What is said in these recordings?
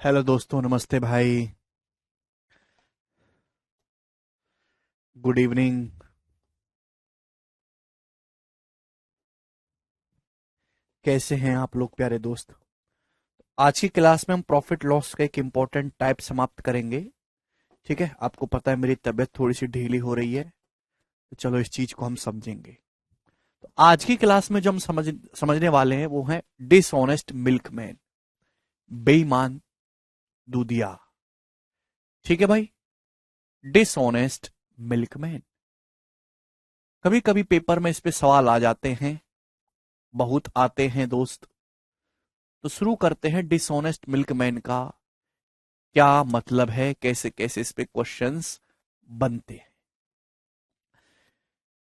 Hello दोस्तों, नमस्ते भाई। Good evening. कैसे हैं आप लोग प्यारे दोस्त? आज की क्लास में हम प्रॉफिट लॉस का एक इम्पोर्टेंट टाइप समाप्त करेंगे। ठीक है, आपको पता है मेरी तबीयत थोड़ी सी ढीली हो रही है, तो चलो इस चीज को हम समझेंगे। तो आज की क्लास में जो हम समझने वाले हैं वो है डिसऑनेस्ट मिल्कमैन, बेईमान दूधिया। ठीक है भाई, डिसऑनेस्ट मिल्कमैन। कभी कभी पेपर में इस पे सवाल आ जाते हैं, बहुत आते हैं दोस्त। तो शुरू करते हैं डिसऑनेस्ट मिल्कमैन का क्या मतलब है, कैसे कैसे इस पे क्वेश्चंस बनते हैं।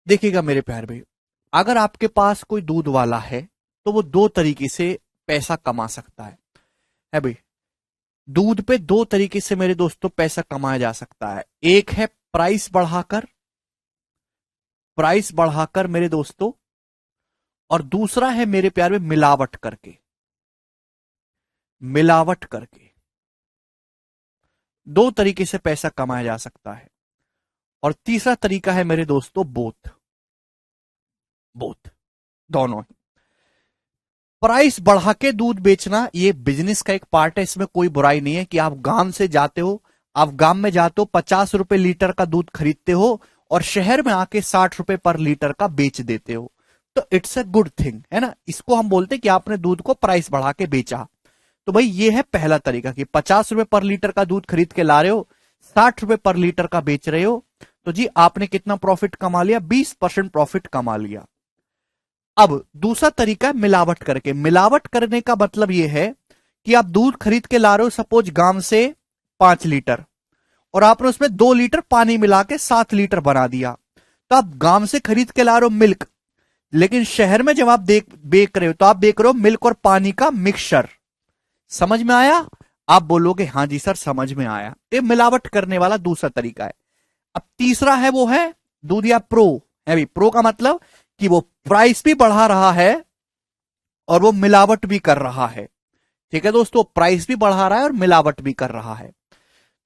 देखिएगा मेरे प्यारे भाई, अगर आपके पास कोई दूध वाला है तो वो दो तरीके से पैसा कमा सकता है भाई। दूध पे दो तरीके से मेरे दोस्तों पैसा कमाया जा सकता है। एक है प्राइस बढ़ाकर मेरे दोस्तों, और दूसरा है मेरे प्यारे में मिलावट करके। दो तरीके से पैसा कमाया जा सकता है। और तीसरा तरीका है मेरे दोस्तों बोथ बोथ दोनों। प्राइस बढ़ा के दूध बेचना ये बिजनेस का एक पार्ट है, इसमें कोई बुराई नहीं है कि आप गांव से जाते हो, आप गांव में जाते हो 50 रुपए लीटर का दूध खरीदते हो और शहर में आके 60 रुपए पर लीटर का बेच देते हो। तो इट्स अ गुड थिंग, है ना। इसको हम बोलते हैं कि आपने दूध को प्राइस बढ़ा के बेचा। तो भाई ये है पहला तरीका कि 50 रुपए पर लीटर का दूध खरीद के ला रहे हो, 60 रुपए पर लीटर का बेच रहे हो, तो जी आपने कितना प्रॉफिट कमा लिया? 20% प्रॉफिट कमा लिया। अब दूसरा तरीका है मिलावट करके। मिलावट करने का मतलब यह है कि आप दूध खरीद के ला रहे हो सपोज गांव से 5 लीटर, और आपने उसमें 2 लीटर पानी मिला के 7 लीटर बना दिया। तो आप गांव से खरीद के ला रहे हो मिल्क, लेकिन शहर में जब आप बेक रहे हो तो आप बेक रहे हो मिल्क और पानी का मिक्सचर। समझ में आया? आप बोलोगे हाँ जी सर समझ में आया। ये मिलावट करने वाला दूसरा तरीका है। अब तीसरा है वो है दूधिया प्रो। है भी, प्रो का मतलब कि वो प्राइस भी बढ़ा रहा है और वो मिलावट भी कर रहा है। ठीक है दोस्तों, प्राइस भी बढ़ा रहा है और मिलावट भी कर रहा है।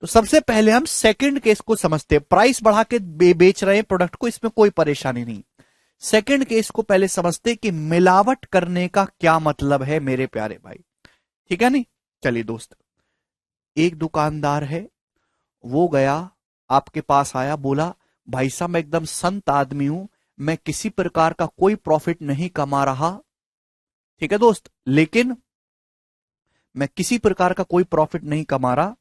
तो सबसे पहले हम सेकंड केस को समझते हैं। प्राइस बढ़ा के बेच रहे हैं प्रोडक्ट को, इसमें कोई परेशानी नहीं। सेकंड केस को पहले समझते हैं कि मिलावट करने का क्या मतलब है मेरे प्यारे भाई। ठीक है नहीं? चलिए दोस्त, एक दुकानदार है, वो गया आपके पास आया, बोला भाई साहब मैं एकदम संत आदमी हूं, मैं किसी प्रकार का कोई प्रॉफिट नहीं कमा रहा। ठीक है दोस्त, लेकिन मैं किसी प्रकार का कोई प्रॉफिट नहीं कमा रहा।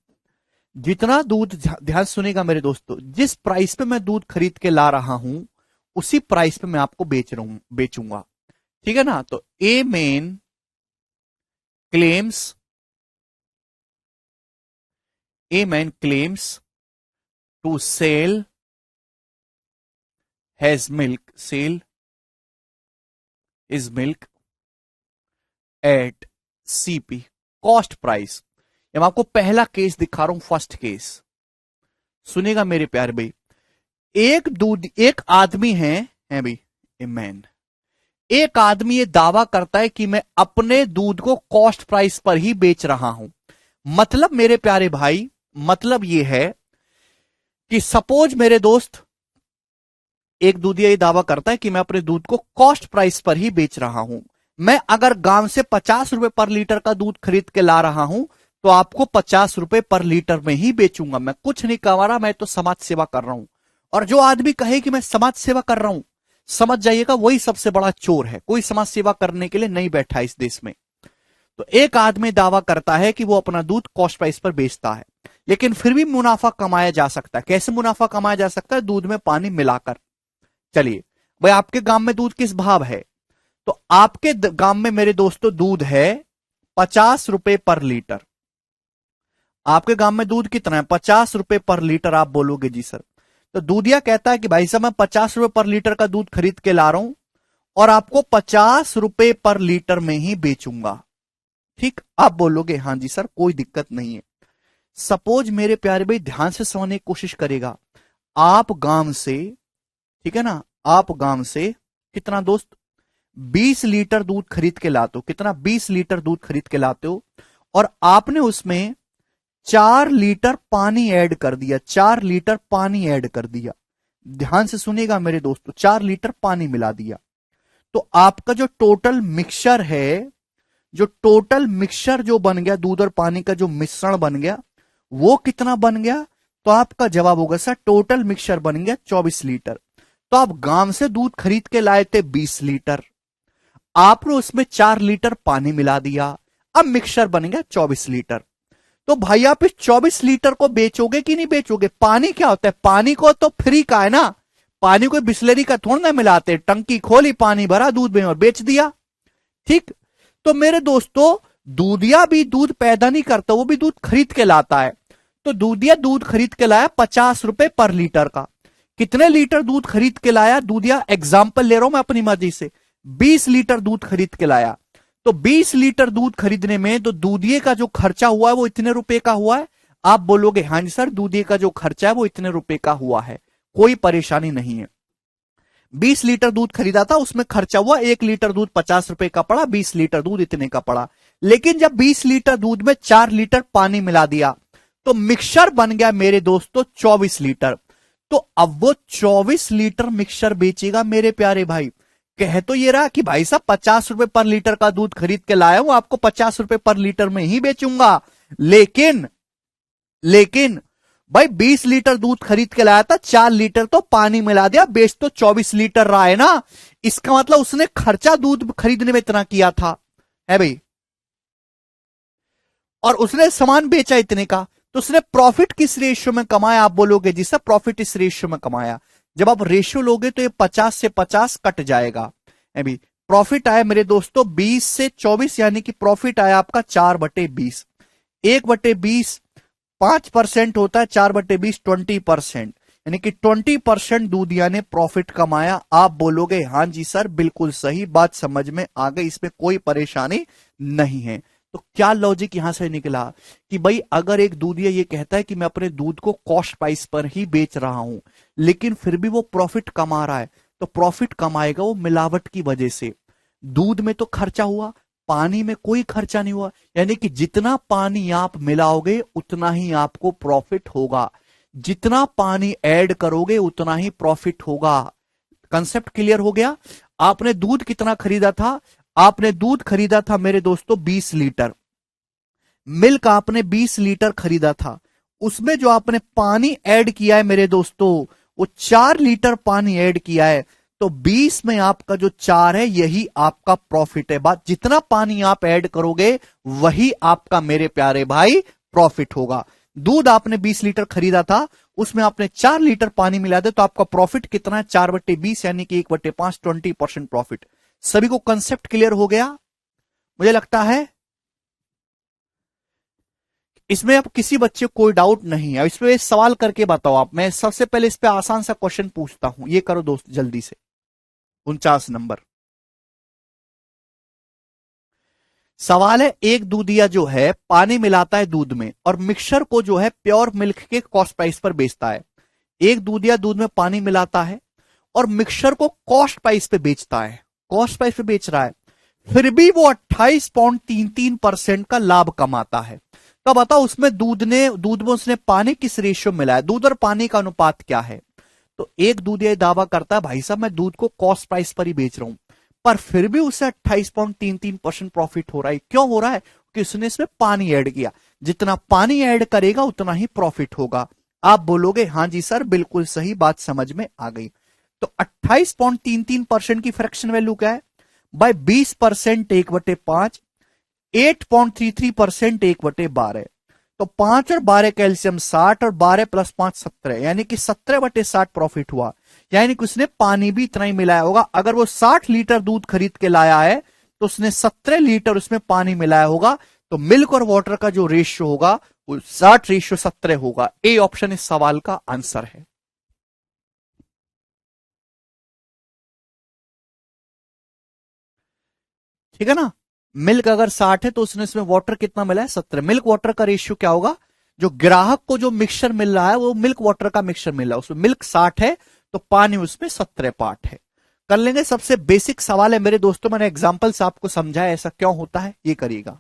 जितना दूध, ध्यान सुनेगा मेरे दोस्तों, जिस प्राइस पे मैं दूध खरीद के ला रहा हूं उसी प्राइस पे मैं आपको बेचूंगा। ठीक है ना। तो a man claims a man claims to has milk sell is milk at CP cost price. मैं आपको पहला केस दिखा रहा हूं, फर्स्ट केस सुनेगा मेरे प्यारे भाई। एक आदमी है भाई, ए मैन। एक आदमी ये दावा करता है कि मैं अपने दूध को कॉस्ट प्राइस पर ही बेच रहा हूं। मतलब मेरे प्यारे भाई, मतलब ये है कि सपोज मेरे दोस्त, एक दूधिया ये दावा करता है कि मैं अपने दूध को कॉस्ट प्राइस पर ही बेच रहा हूं। मैं अगर गांव से 50 रुपए पर लीटर का दूध खरीद के ला रहा हूं तो आपको 50 रुपए पर लीटर में ही बेचूंगा। मैं कुछ नहीं कमा रहा, मैं तो समाज सेवा कर रहा हूं। और जो आदमी कहे कि मैं समाज सेवा कर रहा हूं, समझ जाइएगा वही सबसे बड़ा चोर है। कोई समाज सेवा करने के लिए नहीं बैठा इस देश में। तो एक आदमी दावा करता है कि वो अपना दूध कॉस्ट प्राइस पर बेचता है, लेकिन फिर भी मुनाफा कमाया जा सकता है। कैसे मुनाफा कमाया जा सकता है? दूध में पानी मिलाकर। चलिए भाई, आपके गांव में दूध किस भाव है? तो आपके गांव में मेरे दोस्तों दूध है 50 रुपए पर लीटर। आपके गांव में दूध कितना है? 50 रुपए पर लीटर। आप बोलोगे जी सर। तो दूधिया कहता है कि भाई साहब मैं 50 रुपए पर लीटर का दूध खरीद के ला रहा हूं और आपको 50 रुपए पर लीटर में ही बेचूंगा। ठीक, आप बोलोगे हाँ जी सर कोई दिक्कत नहीं है। सपोज मेरे प्यारे भाई, ध्यान से समझने की कोशिश करेगा। आप गांव से, ठीक है ना, आप गांव से कितना दोस्त 20 लीटर दूध खरीद के लाते हो। कितना? 20 लीटर दूध खरीद के लाते हो, और आपने उसमें 4 लीटर पानी ऐड कर दिया, 4 लीटर पानी ऐड कर दिया, ध्यान से सुनिएगा मेरे दोस्तों, 4 लीटर पानी मिला दिया, तो आपका जो टोटल मिक्सचर है, जो टोटल मिक्सचर जो बन गया, दूध और पानी का जो मिश्रण बन गया, वो कितना बन गया? तो आपका जवाब होगा सर टोटल मिक्सचर बन गया 24 लीटर। तो आप गांव से दूध खरीद के लाए थे 20 लीटर, आपने उसमें 4 लीटर पानी मिला दिया, अब मिक्सचर बन गया 24 लीटर। तो भाई आप इस 24 लीटर को बेचोगे कि नहीं बेचोगे? पानी क्या होता है? पानी को तो फ्री का है ना, पानी को बिस्लरी का थोड़ा ना मिलाते, टंकी खोली, पानी भरा दूध में और बेच दिया, ठीक। तो मेरे दोस्तों दूधिया भी दूध पैदा नहीं करता, वो भी दूध खरीद के लाता है। तो दूधिया दूध खरीद के लाया 50 रुपए पर लीटर का। कितने लीटर दूध खरीद के लाया दूधिया? एग्जाम्पल ले रहा हूं मैं अपनी मर्जी से, 20 लीटर दूध खरीद के लाया। तो 20 लीटर दूध खरीदने में तो दूधिये का जो खर्चा हुआ है वो इतने रुपए का हुआ है। आप बोलोगे हाँ जी सर दूधिये का जो खर्चा है वो इतने रुपए का हुआ है, कोई परेशानी नहीं है। 20 लीटर दूध खरीदा था, उसमें खर्चा हुआ 1 लीटर दूध 50 रुपए का पड़ा, 20 लीटर दूध इतने का पड़ा। लेकिन जब 20 लीटर दूध में 4 लीटर पानी मिला दिया तो मिक्सचर बन गया मेरे दोस्तों 24 लीटर। तो अब वो 24 लीटर मिक्सचर बेचेगा मेरे प्यारे भाई। कह तो ये रहा कि भाई साहब 50 रुपए पर लीटर का दूध खरीद के लाया हूं, आपको 50 रुपए पर लीटर में ही बेचूंगा। लेकिन लेकिन भाई 20 लीटर दूध खरीद के लाया था, 4 लीटर तो पानी मिला दिया, बेच तो 24 लीटर रहा है ना। इसका मतलब उसने खर्चा दूध खरीदने में इतना किया था, है भाई, और उसने सामान बेचा इतने का, तो उसने प्रॉफिट किस रेशियो में कमाया? आप बोलोगे जी सर प्रॉफिट इस रेशियो में कमाया। जब आप रेशियो लोगे तो ये 50 से 50 कट जाएगा, है भाई। प्रॉफिट आया मेरे दोस्तों 20 से 24, यानी कि प्रॉफिट आया आपका 4/20। 1/20 5% होता है, 4/20 20%, यानी कि 20% दूधिया ने प्रॉफिट कमाया। आप बोलोगे हाँ जी सर बिल्कुल सही, बात समझ में आ गई, इसमें कोई परेशानी नहीं है। तो क्या लॉजिक यहां से निकला कि भाई अगर एक दूधिया ये कहता है कि मैं अपने दूध को कॉस्ट प्राइस पर ही बेच रहा हूं, लेकिन फिर भी वो प्रॉफिट कमा रहा है, तो प्रॉफिट कमाएगा वो मिलावट की वजह से। दूध में तो खर्चा हुआ, पानी में कोई खर्चा नहीं हुआ, यानी कि जितना पानी आप मिलाओगे उतना ही आपको प्रॉफिट होगा, जितना पानी ऐड करोगे उतना ही प्रॉफिट होगा। कंसेप्ट क्लियर हो गया? आपने दूध कितना खरीदा था? आपने दूध खरीदा था मेरे दोस्तों 20 लीटर, मिल्क आपने 20 लीटर खरीदा था, उसमें जो आपने पानी ऐड किया है मेरे दोस्तों वो 4 लीटर पानी ऐड किया है, तो 20 में आपका जो 4 है यही आपका प्रॉफिट है। बात जितना पानी आप ऐड करोगे वही आपका मेरे प्यारे भाई प्रॉफिट होगा। दूध आपने 20 लीटर खरीदा था, उसमें आपने 4 लीटर पानी मिला दिया, तो आपका प्रॉफिट कितना है? 4/20 यानी कि 1/5 20% प्रॉफिट। सभी को कंसेप्ट क्लियर हो गया मुझे लगता है। इसमें अब किसी बच्चे को कोई डाउट नहीं है, इस पे सवाल करके बताओ आप। मैं सबसे पहले इस पे आसान सा क्वेश्चन पूछता हूं, ये करो दोस्त जल्दी से। 49 नंबर सवाल है, एक दूधिया जो है पानी मिलाता है दूध में और मिक्सचर को जो है प्योर मिल्क के कॉस्ट प्राइस पर बेचता है। एक दूधिया दूध में पानी मिलाता है और मिक्सचर को कॉस्ट प्राइस पे बेचता है, कॉस्ट प्राइस पे बेच रहा है, फिर भी वो 28.33% का लाभ कमाता है। तो बताओ उसमें दूध में उसने पानी किस रेशियो मिलाया, दूध और पानी का अनुपात क्या है? तो एक दूधिया दावा करता है भाई साहब मैं दूध को कॉस्ट प्राइस पर ही बेच रहा हूं, पर फिर भी उसे 28.33% प्रॉफिट हो रहा है। क्यों हो रहा है? कि उसने इसमें पानी ऐड किया, जितना पानी ऐड करेगा उतना ही प्रॉफिट होगा। आप बोलोगे हाँ जी सर बिल्कुल सही, बात समझ में आ गई। तो 28.33% की फ्रैक्शन वैल्यू क्या है भाई? 20% 1/5, 8.33% 1/12। तो 5 और 12 कैल्शियम 60 और 12 + 5 17, यानी कि 17/60 प्रॉफिट हुआ। यानी कि उसने पानी भी इतना ही मिलाया होगा। अगर वो 60 लीटर दूध खरीद के लाया है तो उसने 17 लीटर उसमें पानी मिलाया होगा। तो मिल्क और वाटर का जो रेशियो होगा वो 60:17 होगा। ए ऑप्शन इस सवाल का आंसर है। ठीक है ना? मिल्क अगर 60 है तो उसने इसमें वाटर कितना मिला है? 17। मिल्क वाटर का रेशियो क्या होगा? जो ग्राहक को जो मिक्सचर मिल रहा है वो मिल्क वाटर का मिक्सचर मिल रहा है, उसमें मिल्क 60 है तो पानी उसमें 17 पार्ट है। कर लेंगे, सबसे बेसिक सवाल है मेरे दोस्तों, मैंने एग्जाम्पल से आपको समझाया ऐसा क्यों होता है, ये करिएगा।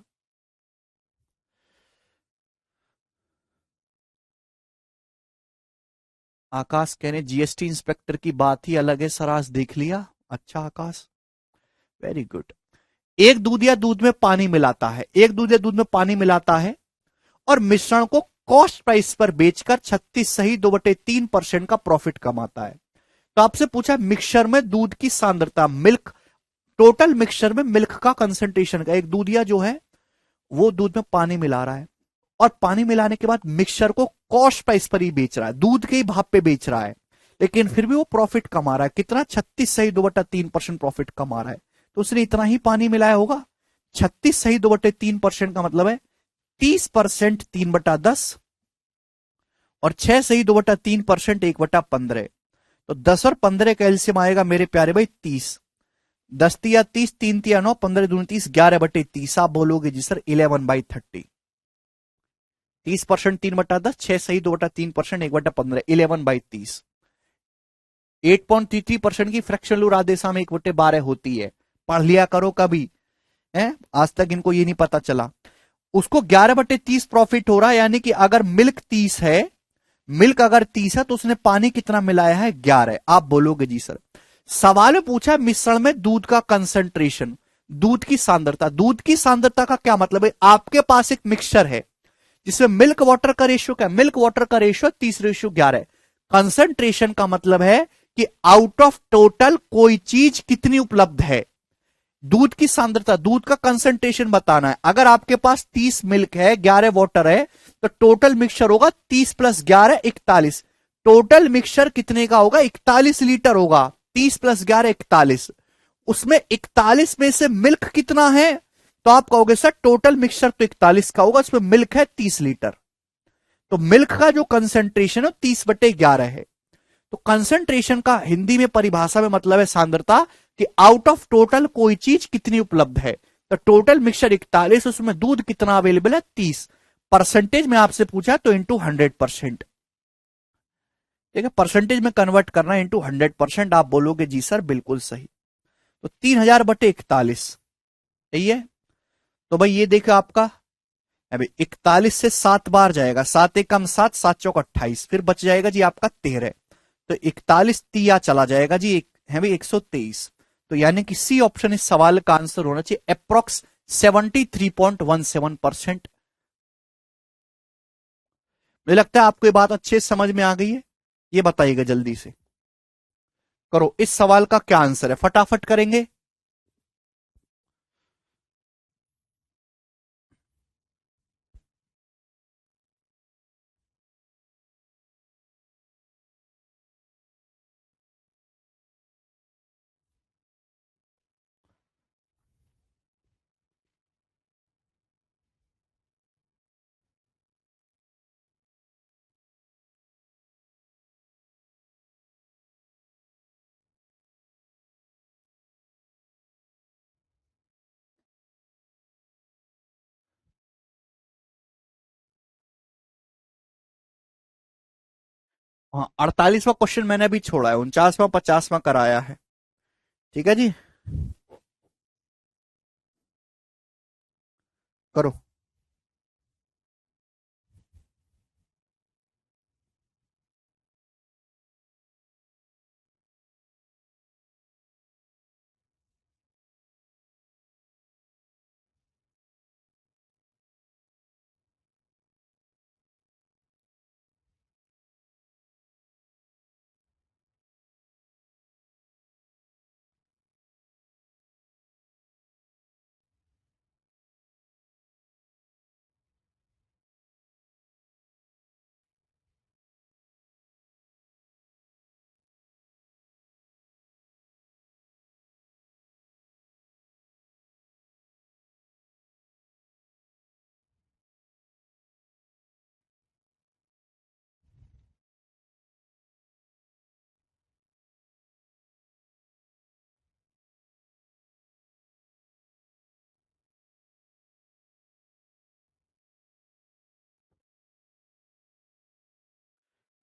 आकाश कहने जीएसटी इंस्पेक्टर की बात ही अलग है सर, आज देख लिया। अच्छा आकाश, वेरी गुड। एक दूध या दूध में पानी मिलाता है, एक दूध या दूध में पानी मिलाता है और मिश्रण को कॉस्ट प्राइस पर बेचकर 36 सही 2/3% का प्रॉफिट कमाता है। तो आपसे पूछा मिक्सचर में दूध की सांद्रता, मिल्क, टोटल मिक्सचर में मिल्क का कंसंट्रेशन का, एक दूधिया जो है वो दूध में पानी मिला रहा है और पानी मिलाने के बाद मिक्सचर को कॉस्ट प्राइस पर ही बेच रहा है, दूध के ही भाव पे बेच रहा है, लेकिन फिर भी वो प्रॉफिट कमा रहा है। कितना? 36 सही 2/3% प्रॉफिट कमा रहा है। तो उसने इतना ही पानी मिलाया होगा। 36 सही 2/3% का मतलब है 30% 3/10 और 6 सही 2/3% 1/15। तो 10 और 15 का एलसीएम आएगा मेरे प्यारे भाई 30। 10 तिया 30, 3 तिया 9, 15 दूनी 30, 11/30। आप बोलोगे जी सर 11/30। 30% 3/10, 6 सही 2/3% 1/15, 11/30। 8.33% की फ्रैक्शन लूर आदेशा में 1/12 होती है। पढ़ लिया करो कभी है, आज तक इनको ये नहीं पता चला। उसको 11/30 प्रॉफिट हो रहा है, यानी कि अगर मिल्क 30 है, मिल्क अगर 30 है तो उसने पानी कितना मिलाया है? 11। आप बोलोगे जी सर, सवाल में पूछा मिश्रण में दूध का कंसंट्रेशन, दूध की सांद्रता। दूध की सांद्रता का क्या मतलब है? आपके पास एक मिक्सचर है जिसमें मिल्क वाटर का रेशियो क्या? मिल्क वाटर का रेशियो 30:11। कंसंट्रेशन का मतलब है कि आउट ऑफ टोटल कोई चीज कितनी उपलब्ध है। दूध की सांद्रता, दूध का कंसंट्रेशन बताना है। अगर आपके पास 30 मिल्क है, 11 वाटर है, तो टोटल मिक्सचर होगा 30 + 11 41। टोटल मिक्सचर कितने का होगा? 41 लीटर होगा। 30 + 11 41। उसमें 41 में से मिल्क कितना है? तो आप कहोगे सर टोटल मिक्सचर तो 41 का होगा, उसमें मिल्क है 30 लीटर। तो मिल्क का जो कंसंट्रेशन है 30/11 है। तो कंसंट्रेशन का हिंदी में परिभाषा में मतलब है सांद्रता, कि आउट ऑफ टोटल कोई चीज कितनी उपलब्ध है। तो टोटल मिक्सचर 41, उसमें दूध कितना अवेलेबल है? 30। परसेंटेज में आपसे पूछा तो इंटू 100%। ठीक है, परसेंटेज में कन्वर्ट करना इंटू 100%। आप बोलोगे जी सर बिल्कुल सही। तो 3000/41 यही है। तो भाई ये देखो आपका, अभी 41 से 7 बार जाएगा, 7 एक कम 7, 7 चौक 28, फिर बच जाएगा जी आपका 13। तो 41 तिया चला जाएगा जी, है भाई 123। तो यानी कि सी ऑप्शन इस सवाल का आंसर होना चाहिए अप्रोक्स 73.17%। मुझे लगता है आपको ये बात अच्छे से समझ में आ गई है। ये बताइएगा जल्दी से, करो इस सवाल का क्या आंसर है, फटाफट करेंगे। हाँ, 48वां क्वेश्चन मैंने अभी छोड़ा है, 49वां 50वां कराया है। ठीक है जी, करो।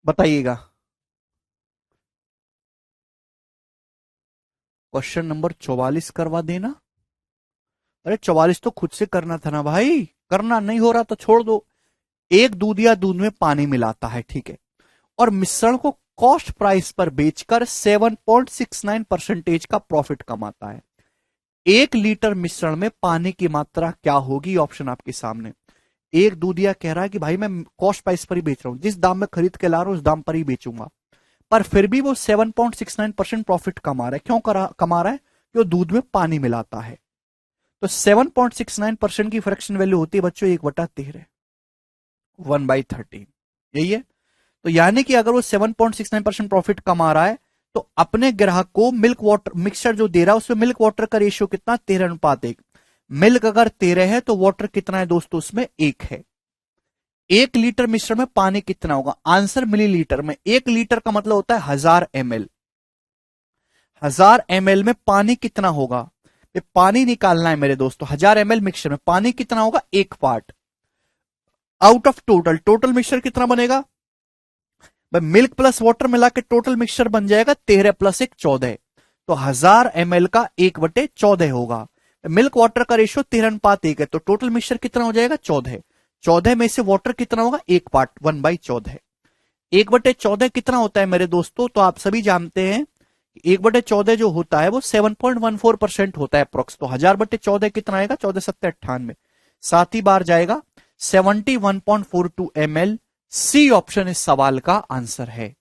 बताइएगा। क्वेश्चन नंबर 44 करवा देना। अरे 44 तो खुद से करना था ना भाई, करना नहीं हो रहा तो छोड़ दो। एक दूध या दूध में पानी मिलाता है, ठीक है, और मिश्रण को कॉस्ट प्राइस पर बेचकर 7.69% का प्रॉफिट कमाता है। 1 लीटर मिश्रण में पानी की मात्रा क्या होगी? ऑप्शन आपके सामने। एक दूधिया कह रहा है कि भाई मैं कॉस्ट प्राइस पर ही बेच रहा हूं, जिस दाम में खरीद के ला रहा हूं उस दाम पर ही बेचूंगा, पर फिर भी वो 7.69% प्रॉफिट कमा रहा है। क्यों कमा रहा है? कि वो दूध में पानी मिलाता है। तो 7.69% की फ्रैक्शन वैल्यू होती है बच्चों 1/13, 1/13, यही है। तो यानी कि अगर वो 7.69% प्रॉफिट कमा रहा है तो अपने ग्राहक को मिल्क वाटर मिक्सचर जो दे रहा है उसमें मिल्क वाटर का रेशियो कितना? 13:1। मिल्क अगर 13 है तो वाटर कितना है दोस्तों? उसमें 1 है। 1 लीटर मिश्रण में पानी कितना होगा? आंसर मिलीलीटर में। 1 लीटर का मतलब होता है 1000 ml। 1000 ml में पानी कितना होगा? ये पानी निकालना है मेरे दोस्तों। 1000 ml मिक्सचर में पानी कितना होगा? 1 part out of total. Total mixture कितना बनेगा? मिल्क प्लस वाटर मिला के टोटल मिक्सचर बन जाएगा 13 + 1 14। तो 1000 ml का 1/14 होगा। मिल्क वाटर का रेशियो 13:1 है तो टोटल मिक्सचर कितना हो जाएगा? 14। 14 में से वाटर कितना होगा? 1 पार्ट, 1/14। 1/14 कितना होता है मेरे दोस्तों? तो आप सभी जानते हैं 1/14 जो होता है वो 7.14% होता है अप्रोक्स। तो 1000/14 कितना आएगा? 14 7 98। 7 ही बार जाएगा। 71.42 ml। सी ऑप्शन इस सवाल का आंसर है।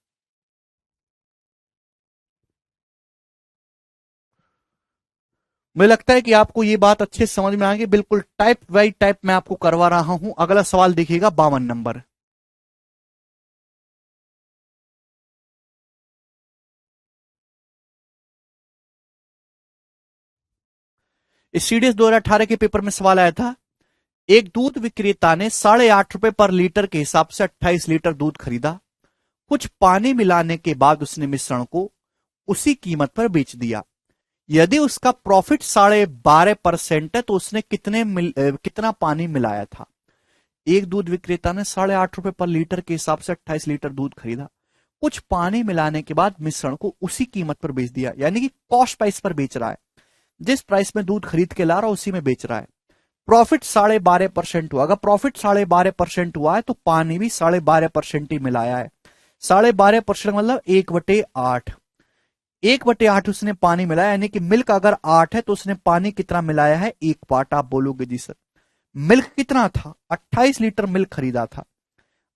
मुझे लगता है कि आपको ये बात अच्छे से समझ में आ गई। बिल्कुल टाइप बाई टाइप मैं आपको करवा रहा हूं। अगला सवाल देखिएगा 52 नंबर। इस सीडीएस 2018 के पेपर में सवाल आया था, एक दूध विक्रेता ने ₹8.5 पर लीटर के हिसाब से 28 लीटर दूध खरीदा। कुछ पानी मिलाने के बाद उसने मिश्रण को उसी कीमत पर बेच दिया। यदि उसका प्रॉफिट 12.5% है तो उसने कितना पानी मिलाया था? एक दूध विक्रेता ने ₹8.5 पर लीटर के हिसाब से 28 लीटर दूध खरीदा। कुछ पानी मिलाने के बाद मिश्रण को उसी कीमत पर बेच दिया, यानी कि कॉस्ट प्राइस पर बेच रहा है। जिस प्राइस में दूध खरीद के ला रहा है उसी में बेच रहा है। प्रॉफिट 12.5% हुआ। अगर प्रॉफिट 12.5% हुआ है तो पानी भी 12.5% ही मिलाया है। 12.5% मतलब 1/8। 1/8 उसने पानी मिलाया, यानी कि मिल्क अगर 8 है तो उसने पानी कितना मिलाया है? 1 पार्ट। आप बोलोगे जी सर मिल्क कितना था? 28 लीटर मिल्क खरीदा था।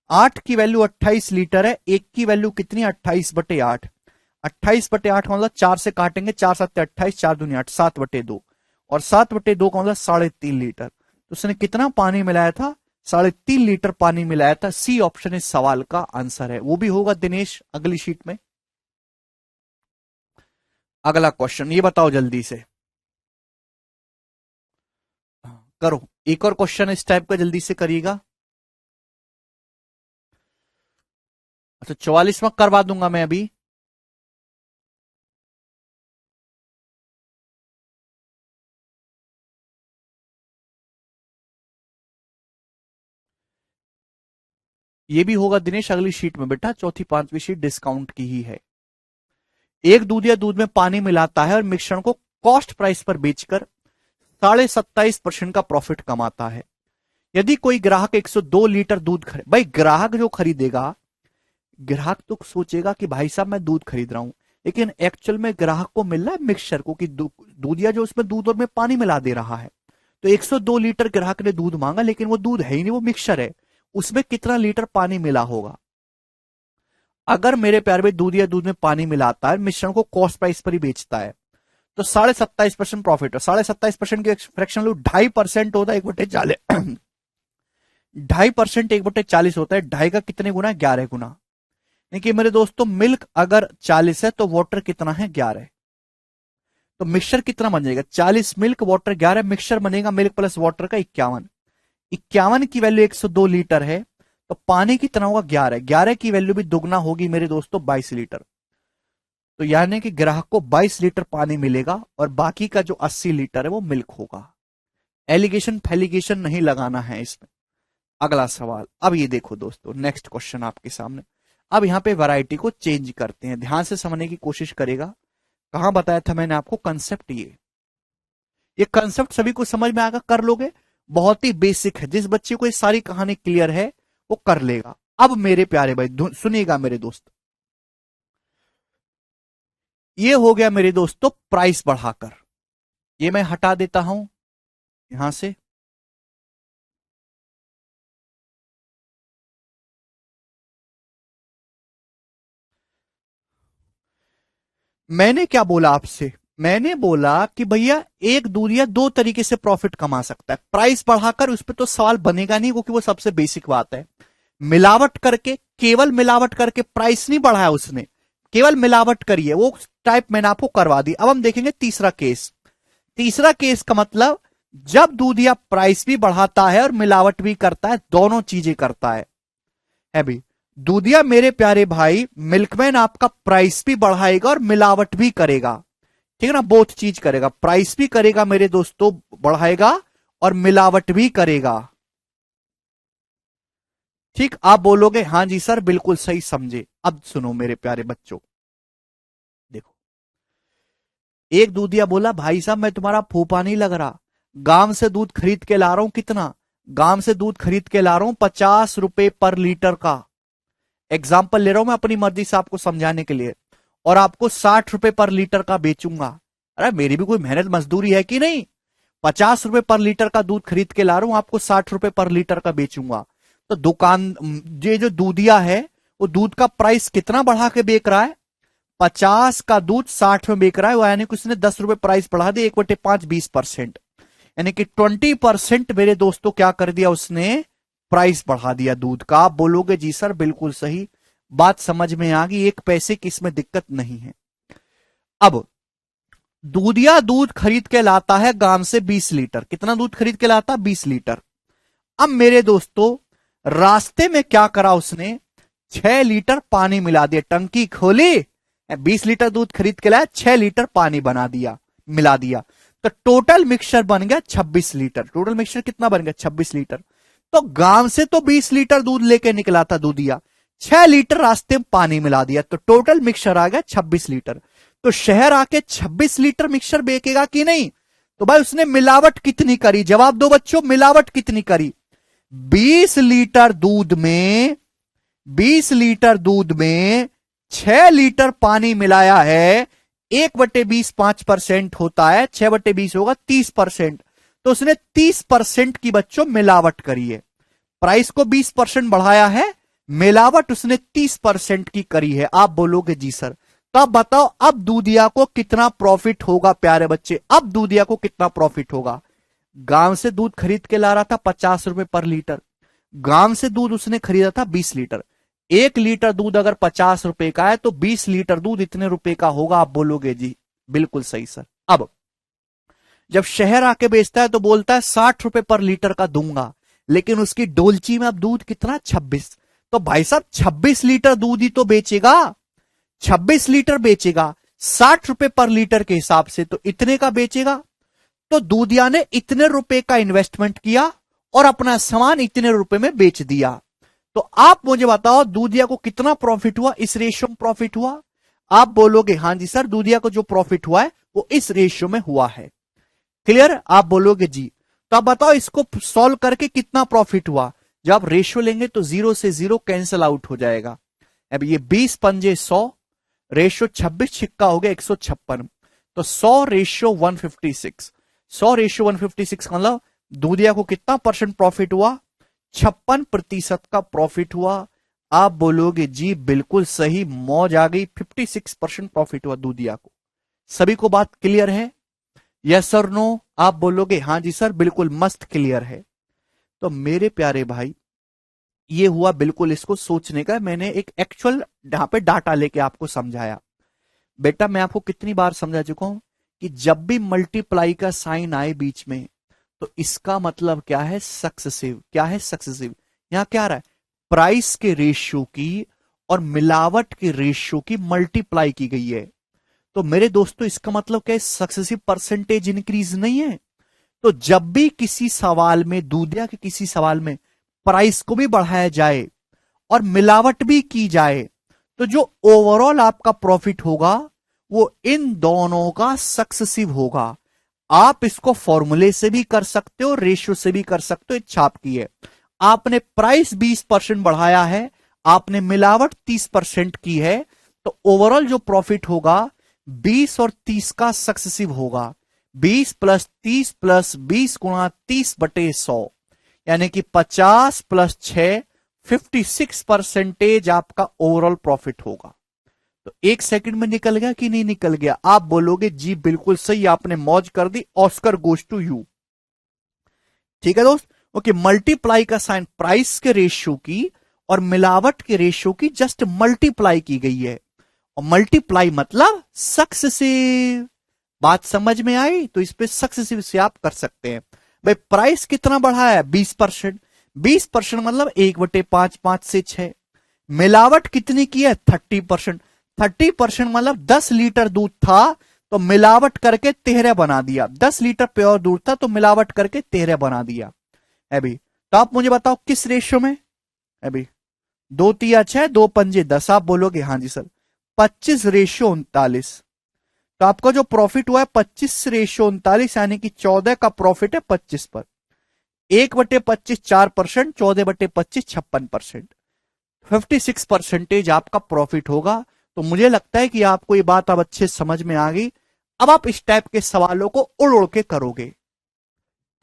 8 की वैल्यू 28 लीटर है, 1 की वैल्यू कितनी? 28/8। 28/8 मतलब 4 से काटेंगे, 4 7 28, 4 दूनी 8, 7/2। और 7/2 का मतलब 3.5 लीटर। तो उसने कितना पानी मिलाया था? 3.5 लीटर पानी मिलाया था। सी ऑप्शन इस सवाल का आंसर है। वो भी होगा दिनेश अगली शीट में। अगला क्वेश्चन ये बताओ जल्दी से। करो, एक और क्वेश्चन इस टाइप का जल्दी से करिएगा। अच्छा 44वां करवा दूंगा मैं अभी। ये भी होगा दिनेश अगली शीट में बेटा। चौथी पांचवी शीट डिस्काउंट की ही है। एक दूध या दूध में पानी मिलाता है और मिश्रण को कॉस्ट प्राइस पर बेचकर 27.5% का प्रॉफिट कमाता है। यदि कोई ग्राहक 102 लीटर दूध खरीद, भाई ग्राहक जो खरीदेगा, ग्राहक तो सोचेगा कि भाई साहब मैं दूध खरीद रहा हूं, लेकिन एक्चुअल में ग्राहक को मिल रहा है मिक्सचर को, कि दूधिया जो उसमें दूध और में पानी मिला दे रहा है। तो 102 लीटर ग्राहक ने दूध मांगा, लेकिन वो दूध है ही नहीं, वो मिक्सचर है। उसमें कितना लीटर पानी मिला होगा? अगर मेरे प्यार में दूध या दूध में पानी मिलाता है, मिश्रण को कॉस्ट प्राइस पर ही बेचता है, तो 27.5% प्रॉफिट है। 27.5% की फ्रैक्शन लो, 2.5% होता है 1/40। 2.5% 1/40 होता है। 2.5 का कितने गुना है? 11 गुना। देखिए मेरे दोस्तों मिल्क अगर 40 है तो वाटर कितना है? 11। तो मिक्सचर कितना बन जाएगा? 40 मिल्क वाटर 11 मिक्सचर बनेगा मिल्क प्लस वाटर का 51। 51 की वैल्यू 102 लीटर है तो पानी कितना होगा? 11। 11 की वैल्यू भी दुगना होगी मेरे दोस्तों 22 लीटर। तो यानी कि ग्राहक को 22 लीटर पानी मिलेगा और बाकी का जो 80 लीटर है वो मिल्क होगा। एलिगेशन फैलिगेशन नहीं लगाना है इसमें। अगला सवाल अब ये देखो दोस्तों, नेक्स्ट क्वेश्चन आपके सामने। अब यहां पे वैरायटी को चेंज करते हैं, ध्यान से समझने की कोशिश करेगा। कहां बताया था मैंने आपको कंसेप्ट? ये कंसेप्ट सभी को समझ में आएगा, कर लोगे। बहुत ही बेसिक है, जिस बच्चे को ये सारी कहानी क्लियर है वो कर लेगा। अब मेरे प्यारे भाई सुनिएगा मेरे दोस्त, ये हो गया मेरे दोस्तों प्राइस बढ़ाकर। ये मैं हटा देता हूं यहां से। मैंने क्या बोला आपसे? मैंने बोला कि भैया एक दूरिया दो तरीके से प्रॉफिट कमा सकता है। प्राइस बढ़ाकर, उस पर तो सवाल बनेगा नहीं क्योंकि वो सबसे बेसिक बात है। मिलावट करके, केवल मिलावट करके प्राइस नहीं बढ़ाया उसने, केवल मिलावट करी है, वो टाइप मैंने आपको करवा दी। अब हम देखेंगे तीसरा केस। तीसरा केस का मतलब जब दूधिया प्राइस भी बढ़ाता है और मिलावट भी करता है, दोनों चीजें करता है भी। दूधिया मेरे प्यारे भाई, मिल्कमैन आपका प्राइस भी बढ़ाएगा और मिलावट भी करेगा, ठीक है ना, बोथ चीज करेगा, प्राइस भी करेगा मेरे दोस्तों, बढ़ाएगा और मिलावट भी करेगा। ठीक, आप बोलोगे हां जी सर बिल्कुल सही समझे। अब सुनो मेरे प्यारे बच्चों, देखो, एक दूधिया बोला भाई साहब मैं तुम्हारा फूफा नहीं लग रहा, गांव से दूध खरीद के ला रहा हूं। कितना? गांव से दूध खरीद के ला रहा हूं 50 रुपए पर लीटर का। एग्जाम्पल ले रहा हूं मैं अपनी मर्जी से आपको समझाने के लिए, और आपको 60 रुपए पर लीटर का बेचूंगा। अरे मेरी भी कोई मेहनत मजदूरी है कि नहीं? 50 रुपए पर लीटर का दूध खरीद के ला रहा हूं, आपको 60 रुपए पर लीटर का बेचूंगा। तो दुकान, ये जो दूधिया है वो दूध का प्राइस कितना बढ़ा के बेच रहा है? 50 का दूध 60 में बेच रहा है, यानी कि उसने 10 रुपए प्राइस बढ़ा दिया, 1/5 20%, यानी कि 20% मेरे दोस्तों क्या कर दिया उसने? प्राइस बढ़ा दिया दूध का। आप बोलोगे जी सर बिल्कुल सही, बात समझ में आ गई, एक पैसे की इसमें दिक्कत नहीं है। अब दूधिया दूध खरीद के लाता है गांव से 20 लीटर। कितना दूध खरीद के लाता? 20 लीटर। अब मेरे दोस्तों रास्ते में क्या करा उसने? 6 लीटर पानी मिला दिया, टंकी खोली, 20 लीटर दूध खरीद के लाया, 6 लीटर पानी बना दिया, मिला दिया, तो टोटल मिक्सचर बन गया 26 लीटर। टोटल मिक्सचर कितना बन गया? 26 लीटर। तो गांव से तो 20 लीटर दूध लेके निकला था दूधिया, 6 लीटर रास्ते में पानी मिला दिया, तो टोटल मिक्सचर आ गया 26 लीटर। तो शहर आके 26 लीटर मिक्सचर बेचेगा कि नहीं? तो भाई उसने मिलावट कितनी करी? जवाब दो बच्चों, मिलावट कितनी करी? 20 लीटर दूध में, 20 लीटर दूध में 6 लीटर पानी मिलाया है। 1/20 5% होता है, 6/20 होगा 30%। तो उसने 30% की बच्चों मिलावट करी है। प्राइस को 20% बढ़ाया है, मिलावट उसने 30% की करी है। आप बोलोगे जी सर, तो अब बताओ अब दूधिया को कितना प्रॉफिट होगा प्यारे बच्चे? अब दूधिया को कितना प्रॉफिट होगा? गांव से दूध खरीद के ला रहा था 50 रुपए पर लीटर, गांव से दूध उसने खरीदा था 20 लीटर। 1 लीटर दूध अगर 50 रुपए का है तो 20 लीटर दूध इतने रुपए का होगा। आप बोलोगे जी बिल्कुल सही सर। अब जब शहर आके बेचता है तो बोलता है 60 रुपए पर लीटर का दूंगा, लेकिन उसकी डोलची में अब दूध कितना? 26। तो भाई साहब 26 लीटर दूध ही तो बेचेगा, 26 लीटर बेचेगा, 60 रुपए पर लीटर के हिसाब से तो इतने का बेचेगा। तो दूधिया ने इतने रुपए का इन्वेस्टमेंट किया और अपना सामान इतने रुपए में बेच दिया। तो आप मुझे बताओ दूधिया को कितना प्रॉफिट हुआ? इस रेशियो में प्रॉफिट हुआ। आप बोलोगे हां जी सर, दूधिया को जो प्रॉफिट हुआ है वो इस रेशियो में हुआ है। क्लियर? आप बोलोगे जी। तो आप बताओ इसको सॉल्व करके कितना प्रॉफिट हुआ? जब आप रेशियो लेंगे तो 0 से 0 कैंसिल आउट हो जाएगा। अब ये 20 पंजे 100, रेशियो 26 छिक्का हो गया 156, तो 100 रेशियो 156, 100 रेशियो 156 का मतलब दूधिया को कितना परसेंट प्रॉफिट हुआ? 56% का प्रॉफिट हुआ। आप बोलोगे जी बिल्कुल सही, मौज आ गई, 56% प्रॉफिट हुआ दूधिया को। सभी को बात क्लियर है? यस और नो? आप बोलोगे हां जी सर बिल्कुल मस्त क्लियर है। तो मेरे प्यारे भाई ये हुआ बिल्कुल इसको सोचने का, मैंने एक एक्चुअल यहां पे डाटा लेके आपको समझाया। बेटा मैं आपको कितनी बार समझा चुका हूं कि जब भी मल्टीप्लाई का साइन आए बीच में तो इसका मतलब क्या है? सक्सेसिव। क्या है? सक्सेसिव। यहां क्या आ रहा है? प्राइस के रेशियो की और मिलावट के रेशियो की मल्टीप्लाई की गई है। तो मेरे दोस्तों इसका मतलब क्या है? सक्सेसिव परसेंटेज इंक्रीज नहीं है। तो जब भी किसी सवाल में, दूधिया के किसी सवाल में प्राइस को भी बढ़ाया जाए और मिलावट भी की जाए तो जो ओवरऑल आपका प्रॉफिट होगा वो इन दोनों का सक्सेसिव होगा। आप इसको फॉर्मूले से भी कर सकते हो, रेशियो से भी कर सकते हो, इच्छा आपकी है। आपने प्राइस 20% बढ़ाया है, आपने मिलावट 30% की है, तो ओवरऑल जो प्रॉफिट होगा 20 और 30 का सक्सेसिव होगा। 20 प्लस 30 प्लस 20 गुणा 30/100, यानी कि 50 प्लस 6, 56% आपका ओवरऑल प्रॉफिट होगा। तो 1 सेकंड में निकल गया कि नहीं निकल गया? आप बोलोगे जी बिल्कुल सही, आपने मौज कर दी, ऑस्कर गोज टू यू। ठीक है दोस्त। ओके, मल्टीप्लाई का साइन प्राइस के रेशियो की और मिलावट के रेशियो की जस्ट मल्टीप्लाई की गई है, और मल्टीप्लाई मतलब सक्सेसिव। बात समझ में आई? तो इस पे सक्सेसिव से आप कर सकते हैं। भाई प्राइस कितना बढ़ा है? 20%। 20% मतलब 1/5, 5 से 6। मिलावट कितनी की है? 30%। 30% मतलब 10 लीटर दूध था तो मिलावट करके 13 बना दिया। 10 लीटर प्योर दूध था तो मिलावट करके 13 बना दिया। अभी तो आप मुझे बताओ किस रेशियो में? अभी 2 3 6, 2 5 10, आप बोलोगे हाँ जी सर। 25/39। तो आपका जो प्रॉफिट हुआ है 25/39, यानी कि 14 का प्रॉफिट है 25 पर। 1/25 4%, 14/25 56%। 56% आपका प्रॉफिट होगा। तो मुझे लगता है कि आपको ये बात अब अच्छे समझ में आ गई। अब आप इस टाइप के सवालों को उड़ उड़ के करोगे।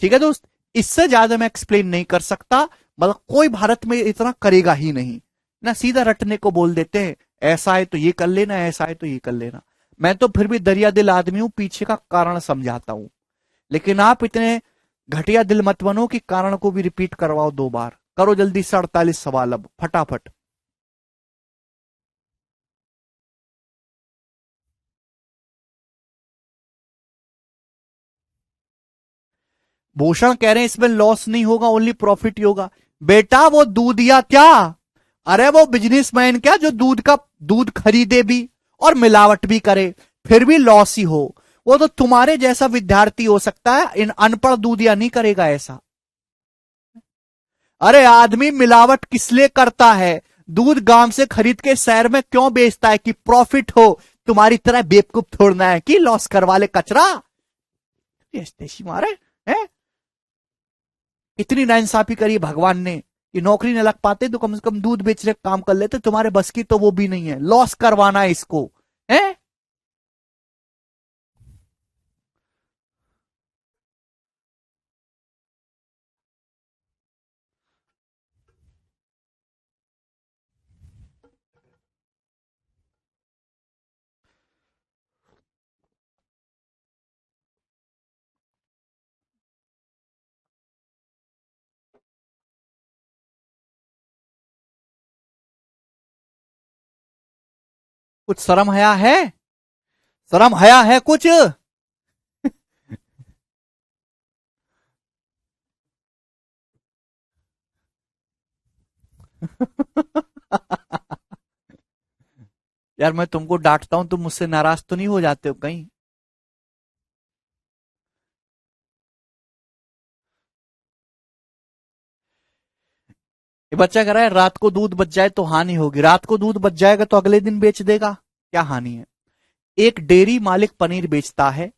ठीक है दोस्त, इससे ज्यादा मैं एक्सप्लेन नहीं कर सकता, मतलब कोई भारत में इतना करेगा ही नहीं ना। सीधा रटने को बोल देते हैं, ऐसा है तो ये कर लेना, ऐसा है तो ये कर लेना। मैं तो फिर भी दरिया दिल आदमी हूं, पीछे का कारण समझाता हूं। लेकिन आप इतने घटिया दिल मत बनो कि कारण को भी रिपीट करवाओ 2 बार। करो जल्दी से 48 सवाल अब फटाफट। भूषण कह रहे हैं इसमें लॉस नहीं होगा, ओनली प्रॉफिट ही होगा। बेटा वो दूध या क्या? अरे वो बिजनेसमैन क्या जो दूध खरीदे भी और मिलावट भी करे, फिर भी लॉस ही हो। वो तो तुम्हारे जैसा विद्यार्थी हो सकता है, इन अनपढ़ दूध या नहीं करेगा ऐसा। अरे आदमी मिलावट किस लिए करता है? दूध गांव से खरीद के शहर में क्यों बेचता है? कि प्रॉफिट हो। तुम्हारी तरह बेवकूफ थोड़ना है कि लॉस करवा ले कचरा। ये मारे है। इतनी नाइंसाफी करी भगवान ने कि नौकरी न लग पाते तो कम से कम दूध बेचने का काम कर लेते। तुम्हारे बस की तो वो भी नहीं है, लॉस करवाना है इसको। है कुछ शर्म हया है? शर्म हया है कुछ? यार मैं तुमको डांटता हूं, तुम मुझसे नाराज तो नहीं हो जाते हो कहीं? ये बच्चा कह रहा है रात को दूध बच जाए तो हानि होगी। रात को दूध बच जाएगा तो अगले दिन बेच देगा, क्या हानि है? एक डेयरी मालिक पनीर बेचता है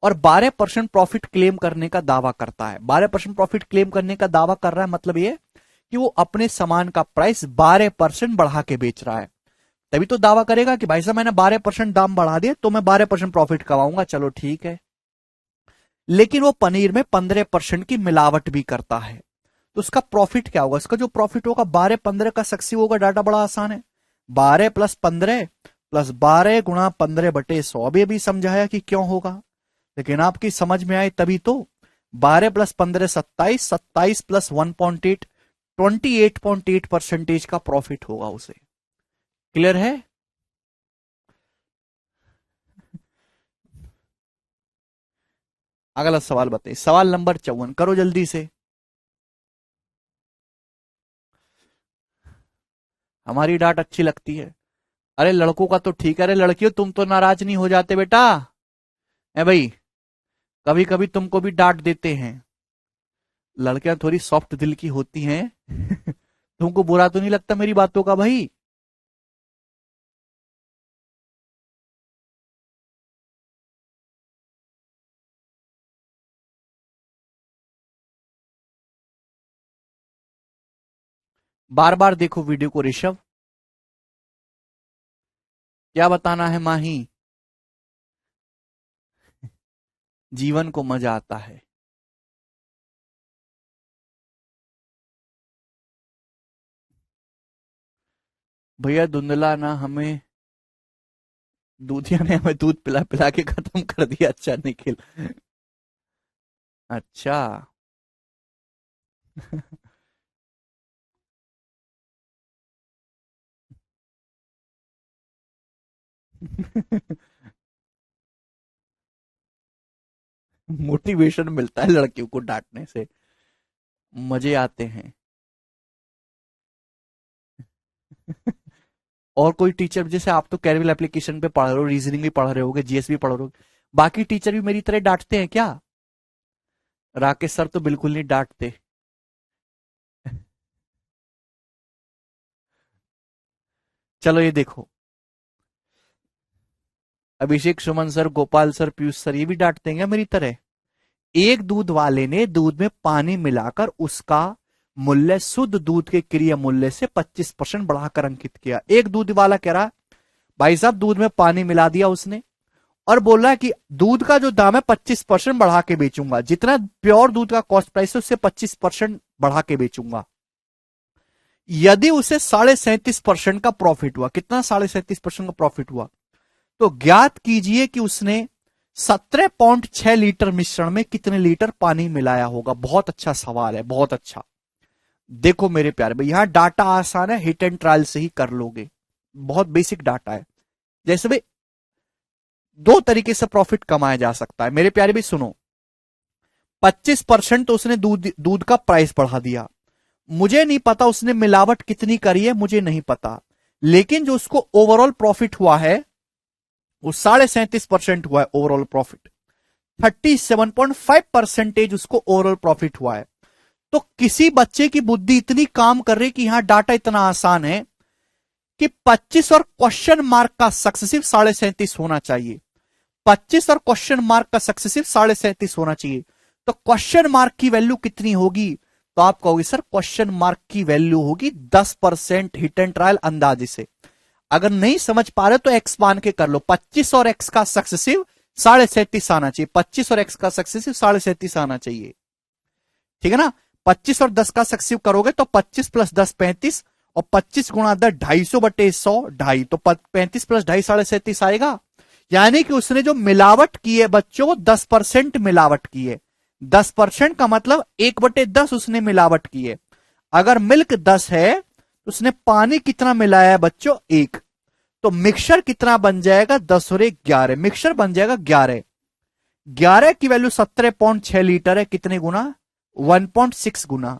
और 12% प्रॉफिट क्लेम करने का दावा करता है। 12% प्रॉफिट क्लेम करने का दावा कर रहा है मतलब ये कि वो अपने सामान का प्राइस 12% बढ़ा के बेच रहा है। तभी तो दावा करेगा कि भाई साहब मैंने 12% दाम बढ़ा दिया तो मैं 12% प्रॉफिट कमाऊंगा। चलो ठीक है। लेकिन वो पनीर में 15% की मिलावट भी करता है। तो उसका प्रॉफिट क्या होगा? इसका जो प्रॉफिट होगा 12 15 का सक्सिव होगा। डाटा बड़ा आसान है। 12 + 15 + 12 गुणा 15/100। अभी समझाया कि क्यों होगा, लेकिन आपकी समझ में आए तभी तो। 12 + 15 27, 27 + 1.8 28.8% का प्रॉफिट होगा उसे। क्लियर है? अगला सवाल बताइए, सवाल नंबर 54, करो जल्दी से। हमारी डांट अच्छी लगती है। अरे लड़कों का तो ठीक है, अरे लड़कियों तुम तो नाराज नहीं हो जाते बेटा? है भाई, कभी कभी तुमको भी डांट देते हैं। लड़कियां थोड़ी सॉफ्ट दिल की होती हैं। तुमको बुरा तो नहीं लगता मेरी बातों का भाई? बार बार देखो वीडियो को ऋषभ। क्या बताना है माही? जीवन को मजा आता है। भैया धुंधला ना हमें, दूधिया ने हमें दूध पिला पिला के खत्म कर दिया। अच्छा निखिल। अच्छा। मोटिवेशन मिलता है लड़कियों को डांटने से, मजे आते हैं। और कोई टीचर, जैसे आप तो कैरविल एप्लीकेशन पे पढ़ रहे हो, रीजनिंग भी पढ़ रहे होगे, जीएस भी पढ़ रहे हो, बाकी टीचर भी मेरी तरह डांटते हैं क्या? राकेश सर तो बिल्कुल नहीं डांटते। चलो ये देखो, Abhishek, Suman sir, Gopal sir, Piyush sir, ये भी डांटते हैं क्या मेरी तरह? एक दूध वाले ने दूध में पानी मिलाकर उसका मूल्य शुद्ध दूध के क्रिया मूल्य से 25% बढ़ाकर अंकित किया। एक दूध वाला कह रहा, भाई साहब दूध में पानी मिला दिया उसने, और बोल रहा है कि दूध का जो दाम है 25% बढ़ा के बेचूंगा, जितना प्योर दूध का कॉस्ट प्राइस है उससे 25% बढ़ा के बेचूंगा। यदि उसे 37.5% का प्रॉफिट हुआ, कितना 37.5% का प्रॉफिट हुआ, तो ज्ञात कीजिए कि उसने 17.6 लीटर मिश्रण में कितने लीटर पानी मिलाया होगा। बहुत अच्छा सवाल है, बहुत अच्छा। देखो मेरे प्यारे भाई, यहां डाटा आसान है, हिट एंड ट्रायल से ही कर लोगे, बहुत बेसिक डाटा है। जैसे भाई, दो तरीके से प्रॉफिट कमाया जा सकता है मेरे प्यारे भाई, सुनो। 25% तो उसने दूध दूध का प्राइस बढ़ा दिया, मुझे नहीं पता उसने मिलावट कितनी करी है, मुझे नहीं पता, लेकिन जो उसको ओवरऑल प्रॉफिट हुआ है वो 37.5% हुआ है ओवरऑल प्रॉफिट। 37.5% उसको ओवरऑल प्रॉफिट हुआ है। तो किसी बच्चे की बुद्धि इतनी काम कर रही कि यहां डाटा इतना आसान है कि 25 और क्वेश्चन मार्क का सक्सेसिव 37.5 होना चाहिए। 25 और क्वेश्चन मार्क का सक्सेसिव 37.5 होना चाहिए। तो क्वेश्चन मार्क की वैल्यू कितनी होगी? तो आप कहोगे सर क्वेश्चन मार्क की वैल्यू होगी 10%, हिट एंड ट्रायल अंदाजे से। अगर नहीं समझ पा रहे तो एक्स मान के कर लो, 25 और एक्स का सक्सेसिव 37.5 आना चाहिए, 25 और एक्स का सक्सेसिव 37.5 आना चाहिए, ठीक है ना? 25 और 10 का सक्सेसिव करोगे तो 25 प्लस 10 35, और 25 गुणा 10 250/100, ढाई, तो 35 प्लस ढाई 37.5 आएगा। यानी कि उसने जो मिलावट की है बच्चों, 10% मिलावट की है। 10% का मतलब 1/10 उसने मिलावट की है। अगर मिल्क 10 है तो उसने पानी कितना मिलाया है बच्चों? 1। तो मिक्सचर कितना बन जाएगा? 10 और 1 11, मिक्सचर बन जाएगा 11। 11 की वैल्यू 17.6 लीटर है, कितने गुना? 1.6 गुना।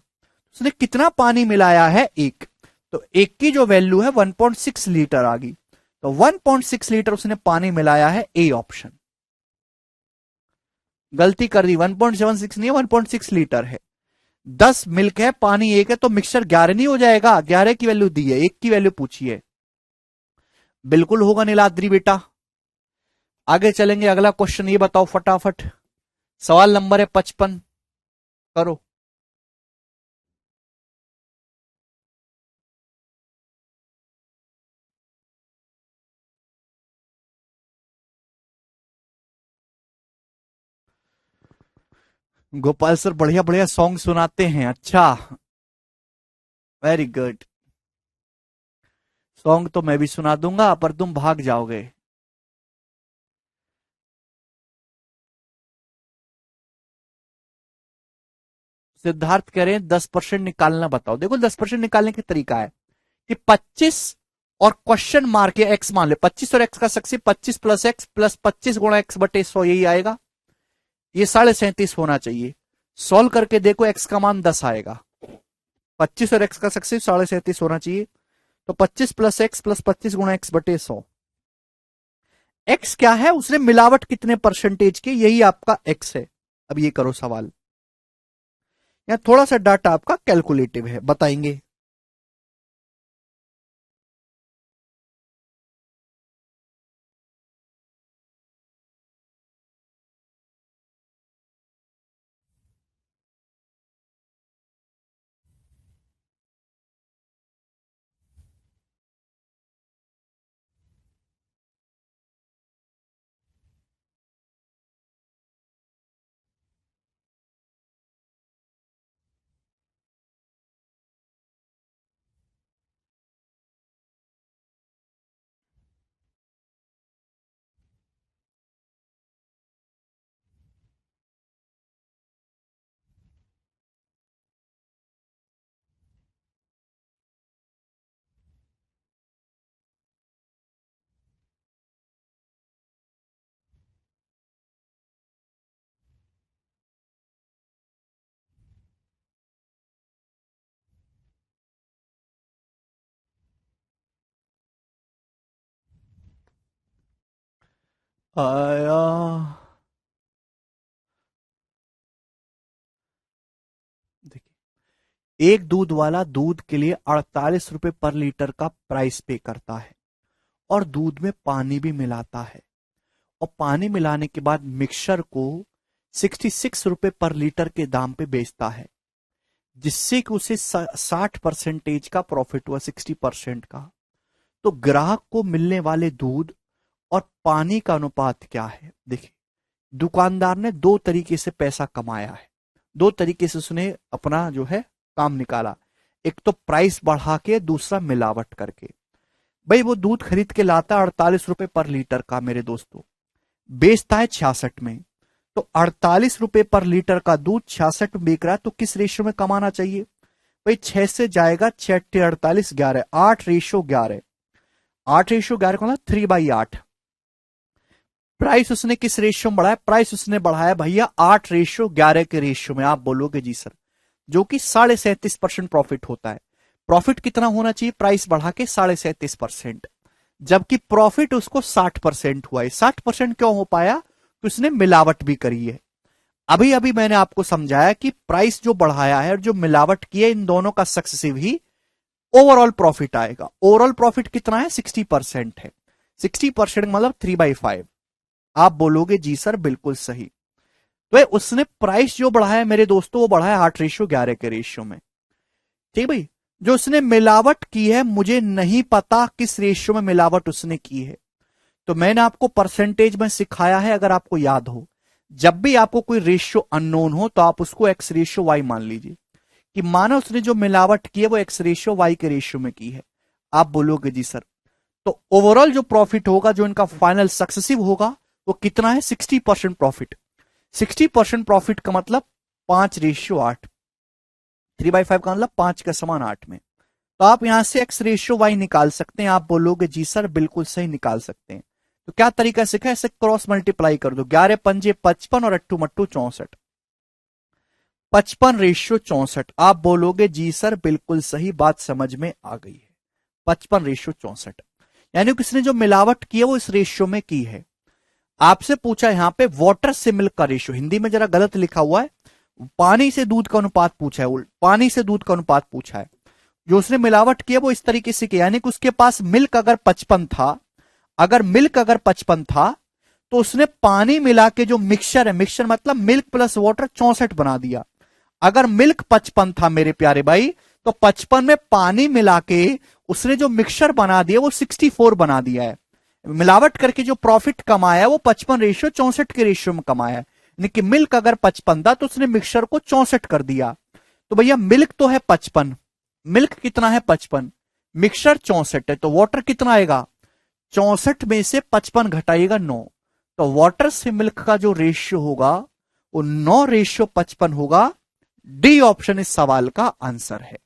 उसने कितना पानी मिलाया है? 1। तो एक की जो वैल्यू है 1.6 लीटर आ गई। तो 1.6 लीटर उसने पानी मिलाया है, ए ऑप्शन। गलती कर दी, 1.76 नहीं है, 1.6 लीटर है। 10 मिल्क है, पानी 1 है, तो मिक्सचर 11 नहीं हो जाएगा? 11 की वैल्यू दी है, 1 की वैल्यू पूछी है। बिल्कुल होगा नीलाद्री बेटा। आगे चलेंगे, अगला क्वेश्चन ये बताओ फटाफट। सवाल नंबर है 55, करो। गोपाल सर बढ़िया बढ़िया सॉन्ग सुनाते हैं, अच्छा, वेरी गुड। सॉन्ग तो मैं भी सुना दूंगा पर तुम भाग जाओगे। सिद्धार्थ कह रहे हैं 10% निकालना बताओ। देखो 10% निकालने का तरीका है कि 25 और क्वेश्चन मार्क या एक्स मान ले, 25 और एक्स का सक्सेस 25 प्लस एक्स प्लस 25 गुणा एक्स बटे 100, यही आएगा। ये 37.5 होना चाहिए। सॉल्व करके देखो, एक्स का मान 10 आएगा। 25 और एक्स का सक्सेस 37.5 होना चाहिए। तो 25 प्लस एक्स प्लस 25 गुणा एक्स बटे 100। एक्स क्या है? उसने मिलावट कितने परसेंटेज की, यही आपका एक्स है। अब ये करो सवाल। यहाँ थोड़ा सा डाटा आपका कैलकुलेटिव है, बताएंगे। आया। देखिए, एक दूध वाला दूध के लिए 48 रुपए पर लीटर का प्राइस पे करता है और दूध में पानी भी मिलाता है, और पानी मिलाने के बाद मिक्सचर को 66 रुपए पर लीटर के दाम पे बेचता है, जिससे कि उसे 60% का प्रॉफिट हुआ, 60% का। तो ग्राहक को मिलने वाले दूध और पानी का अनुपात क्या है? देखिए, दुकानदार ने दो तरीके से पैसा कमाया है, दो तरीके से उसने अपना जो है काम निकाला। एक तो प्राइस बढ़ा के, दूसरा मिलावट करके। भाई वो दूध खरीद के लाता 48 रुपए पर लीटर का मेरे दोस्तों, बेचता है 66 में। तो 48 रुपए पर लीटर का दूध 66 में बिक रहा है, तो किस रेशियो में कमाना चाहिए? भाई 6 से जाएगा, 6 48 11, 8:11, 8:11 का मतलब 3/8। प्राइस उसने किस रेशियो में बढ़ाया? प्राइस उसने बढ़ाया भैया 8:11 के रेशियो में। आप बोलोगे जी सर, जो कि 37.5% प्रॉफिट होता है। प्रॉफिट कितना होना चाहिए? प्राइस बढ़ा के 37.5%, जबकि प्रॉफिट उसको 60% हुआ है। 60% क्यों हो पाया? कि उसने मिलावट भी करी है। अभी अभी मैंने आपको समझाया कि प्राइस जो बढ़ाया है और जो मिलावट की है, इन दोनों का सक्सेसिव ही ओवरऑल प्रॉफिट आएगा। ओवरऑल प्रॉफिट कितना है? 60% है। 60% मतलब 3/5। आप बोलोगे जी सर बिल्कुल सही। तो उसने प्राइस जो बढ़ाया मेरे दोस्तों, वो बढ़ाया 8:11 के रेशियो में। ठीक भाई। जो उसने मिलावट की है, मुझे नहीं पता किस रेशियो में मिलावट उसने की है, तो मैंने आपको परसेंटेज में सिखाया है, अगर आपको याद हो। जब भी आपको कोई रेशियो अननोन हो, तो आप उसको x/y मान लीजिए, कि माना उसने जो मिलावट की है वो x/y के रेशियो में की है। आप बोलोगे जी सर, तो ओवरऑल जो प्रॉफिट होगा, जो इनका फाइनल सक्सेसिव होगा, वो कितना है? 60% प्रॉफिट। 60% प्रॉफिट का मतलब 5:8। 3/5 का मतलब 5 के समान 8 में। तो आप यहां से x/y निकाल सकते हैं। आप बोलोगे जी सर बिल्कुल सही निकाल सकते हैं। तो क्या तरीका सीखा? ऐसे क्रॉस मल्टीप्लाई कर दो, 11 पंजे 55 और अट्ठू मट्टू 64, 55:64। आप बोलोगे जी सर बिल्कुल सही, बात समझ में आ गई है। 55:64, यानी किसने जो मिलावट की है वो इस रेशियो में की है। आपसे पूछा यहां पे वाटर से मिल्क का रेशियो, हिंदी में जरा गलत लिखा हुआ है, पानी से दूध का अनुपात पूछा है, पानी से दूध का अनुपात पूछा है। जो उसने मिलावट की है वो इस तरीके से किया, यानी कि उसके पास मिल्क अगर 55 था, अगर मिल्क अगर 55 था, तो उसने पानी मिला के जो मिक्सचर है, मिक्सचर मतलब मिल्क प्लस वाटर, 64 बना दिया। अगर मिल्क 55 था मेरे प्यारे भाई, तो 55 में पानी मिला के उसने जो मिक्सचर बना दिया वो 64 बना दिया है। मिलावट करके जो प्रॉफिट कमाया वो 55:64 के रेशियो में कमाया है। यानी कि मिल्क अगर 55 था, तो उसने मिक्सचर को 64 कर दिया। तो भैया मिल्क तो है 55, मिल्क कितना है? 55, मिक्सचर 64 है, तो वाटर कितना आएगा? 64 में से 55 घटाइएगा 9, तो वाटर से मिल्क का जो रेशियो होगा वो 9:55 होगा। डी ऑप्शन इस सवाल का आंसर है।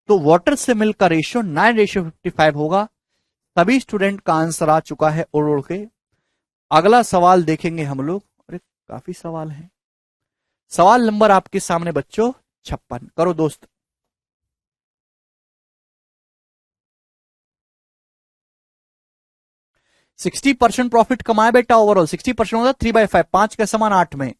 तो वाटर से मिल्क का रेशियो 9:55 होगा। सभी स्टूडेंट का आंसर आ चुका है उड़ उड़ के। अगला सवाल देखेंगे हम लोग। अरे काफी सवाल हैं। सवाल नंबर आपके सामने बच्चों 56, करो दोस्त। 60% प्रॉफिट कमाया बेटा ओवरऑल। 60% होता 3/5, 5 के समान 8 में।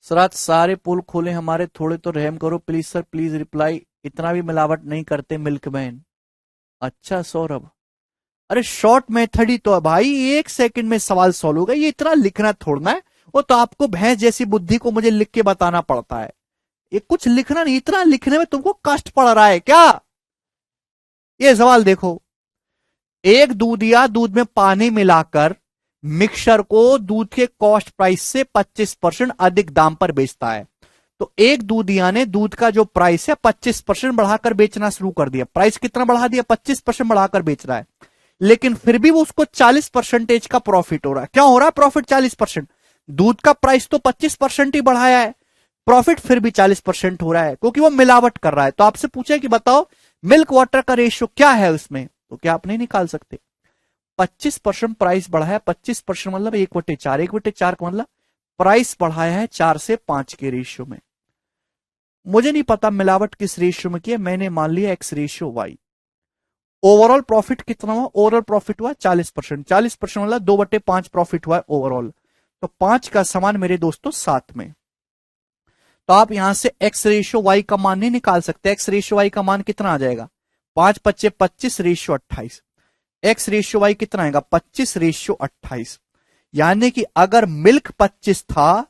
सर आज सारे पोल खोले हमारे, थोड़े तो रहम करो प्लीज सर, प्लीज रिप्लाई। इतना भी मिलावट नहीं करते मिल्कमैन। अच्छा सौरभ, अरे शॉर्ट मेथड ही तो है भाई, 1 सेकंड में सवाल सॉल्व होगा, ये इतना लिखना थोड़ना है। वो तो आपको भैंस जैसी बुद्धि को मुझे लिख के बताना पड़ता है। ये कुछ लिखना नहीं, इतना लिखने में तुमको कष्ट पड़ रहा है क्या? ये सवाल देखो, एक दूध या दूध में पानी मिलाकर मिक्सचर को दूध के कॉस्ट प्राइस से 25% अधिक दाम पर बेचता है। तो एक दूधिया ने दूध का जो प्राइस है 25% बढ़ाकर बेचना शुरू कर दिया। प्राइस कितना बढ़ा दिया? 25% बढ़ाकर बेच रहा है, लेकिन फिर भी वो उसको 40% का प्रॉफिट हो रहा है। क्या हो रहा है प्रॉफिट? 40%। दूध का प्राइस तो 25% ही बढ़ाया है, प्रॉफिट फिर भी 40% हो रहा है, क्योंकि वो मिलावट कर रहा है। तो आपसे पूछे कि बताओ मिल्क वाटर का रेशियो क्या है उसमें, तो क्या आप नहीं निकाल सकते? 25% प्राइस बढ़ाया, 25% मतलब 1/4, 1/4 का मतलब प्राइस बढ़ाया है 4 से 5 के रेशियो में। मुझे नहीं पता मिलावट किस रेशियो में की है, मैंने मान लिया x ratio y। Overall profit कितना हुआ? ओवरऑल प्रॉफिट हुआ 40%। 40% वाला 2/5 प्रॉफिट हुआ ओवरऑल, तो 5 का समान मेरे दोस्तों 7 में। तो आप यहां से x रेशियो y का मान नहीं निकाल सकते। x रेशियो y का मान कितना आ जाएगा? 5×5 = 25 रेशियो 28। x रेशियो y कितना आएगा? 25 रेशियो 28। यानी कि अगर मिल्क 25 था